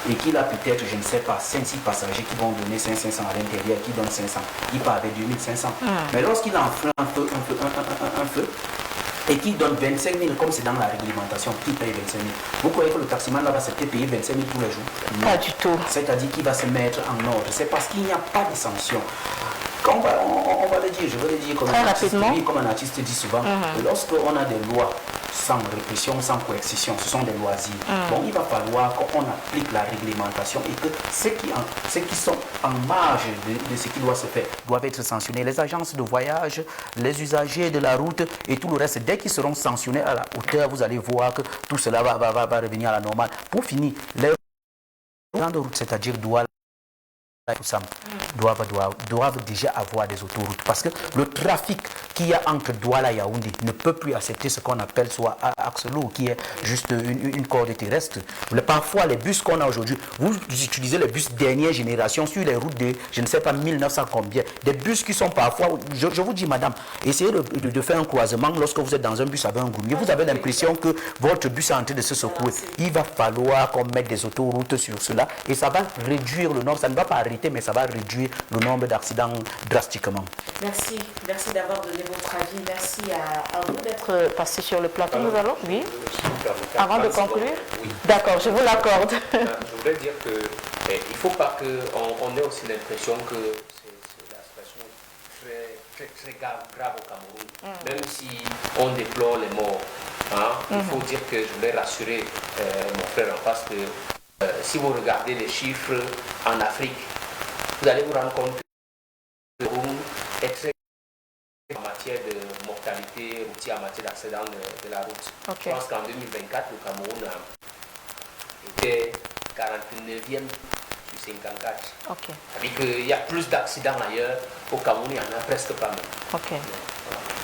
et qu'il a peut-être, je ne sais pas, 5-6 passagers qui vont donner 500 à l'intérieur, qui donnent 500, il part avec 2500. Mais lorsqu'il a enfreint un feu, et qui donne 25 000, comme c'est dans la réglementation, qui paye 25 000. Vous croyez que le taximan là va se payer 25 000 tous les jours? Non. Pas du tout. C'est-à-dire qu'il va se mettre en ordre. C'est parce qu'il n'y a pas de sanction. On va le dire, je veux le dire comme un artiste dit souvent, lorsqu'on a des lois sans répression, sans coercition, ce sont des loisirs. Donc il va falloir qu'on applique la réglementation et que ceux qui sont en marge de ce qui doit se faire doivent être sanctionnés. Les agences de voyage, les usagers de la route et tout le reste, dès qu'ils seront sanctionnés à la hauteur, vous allez voir que tout cela va revenir à la normale. Pour finir, les gens de route, c'est-à-dire Douala, doivent déjà avoir des autoroutes parce que le trafic qu'il y a entre Douala et Yaoundé ne peut plus accepter ce qu'on appelle soit axe lourd qui est juste une corde terrestre. Parfois les bus qu'on a aujourd'hui, vous utilisez les bus dernière génération sur les routes de je ne sais pas 1900 combien, des bus qui sont parfois, je vous dis madame, essayez de faire un croisement lorsque vous êtes dans un bus avec un goumier, vous avez l'impression que votre bus est en train de se secouer. Il va falloir qu'on mette des autoroutes sur cela et ça va réduire le nombre, ça ne va pas arrêter mais ça va réduire le nombre d'accidents drastiquement. Merci d'avoir donné votre avis. Merci à vous d'être passé sur le plateau. Nous allons, oui. Avant de conclure, d'accord, je vous l'accorde. Je voulais dire que il ne faut pas qu'on ait aussi l'impression que c'est la situation très grave au Cameroun. Même si on déplore les morts, Il faut dire que je voulais rassurer mon frère en face que si vous regardez les chiffres en Afrique, vous allez vous rendre compte que le Cameroun est très en matière de mortalité routière, en matière d'accident de la route. Je pense qu'en 2024, le Cameroun était 49e sur 54. C'est-à-dire qu'il y a plus d'accidents ailleurs. Au Cameroun, il n'y en a presque pas même.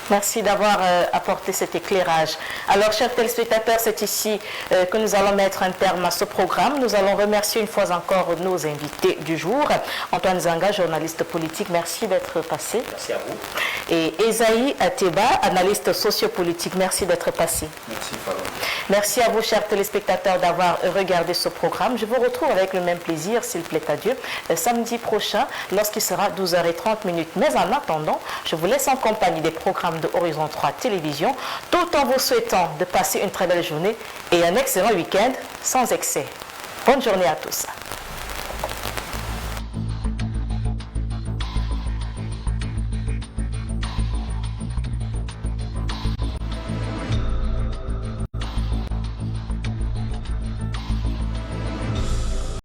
Merci d'avoir apporté cet éclairage. Alors, chers téléspectateurs, c'est ici que nous allons mettre un terme à ce programme. Nous allons remercier une fois encore nos invités du jour. Antoine Zanga, journaliste politique, merci d'être passé. Merci à vous. Et Esaïe Ateba, analyste sociopolitique, merci d'être passé. Merci, Fabien. Merci à vous, chers téléspectateurs, d'avoir regardé ce programme. Je vous retrouve avec le même plaisir, s'il plaît à Dieu, samedi prochain, lorsqu'il sera 12h30. Mais en attendant, je vous laisse en compagnie des programmes de Horizon 3 Télévision, tout en vous souhaitant de passer une très belle journée et un excellent week-end sans excès. Bonne journée à tous.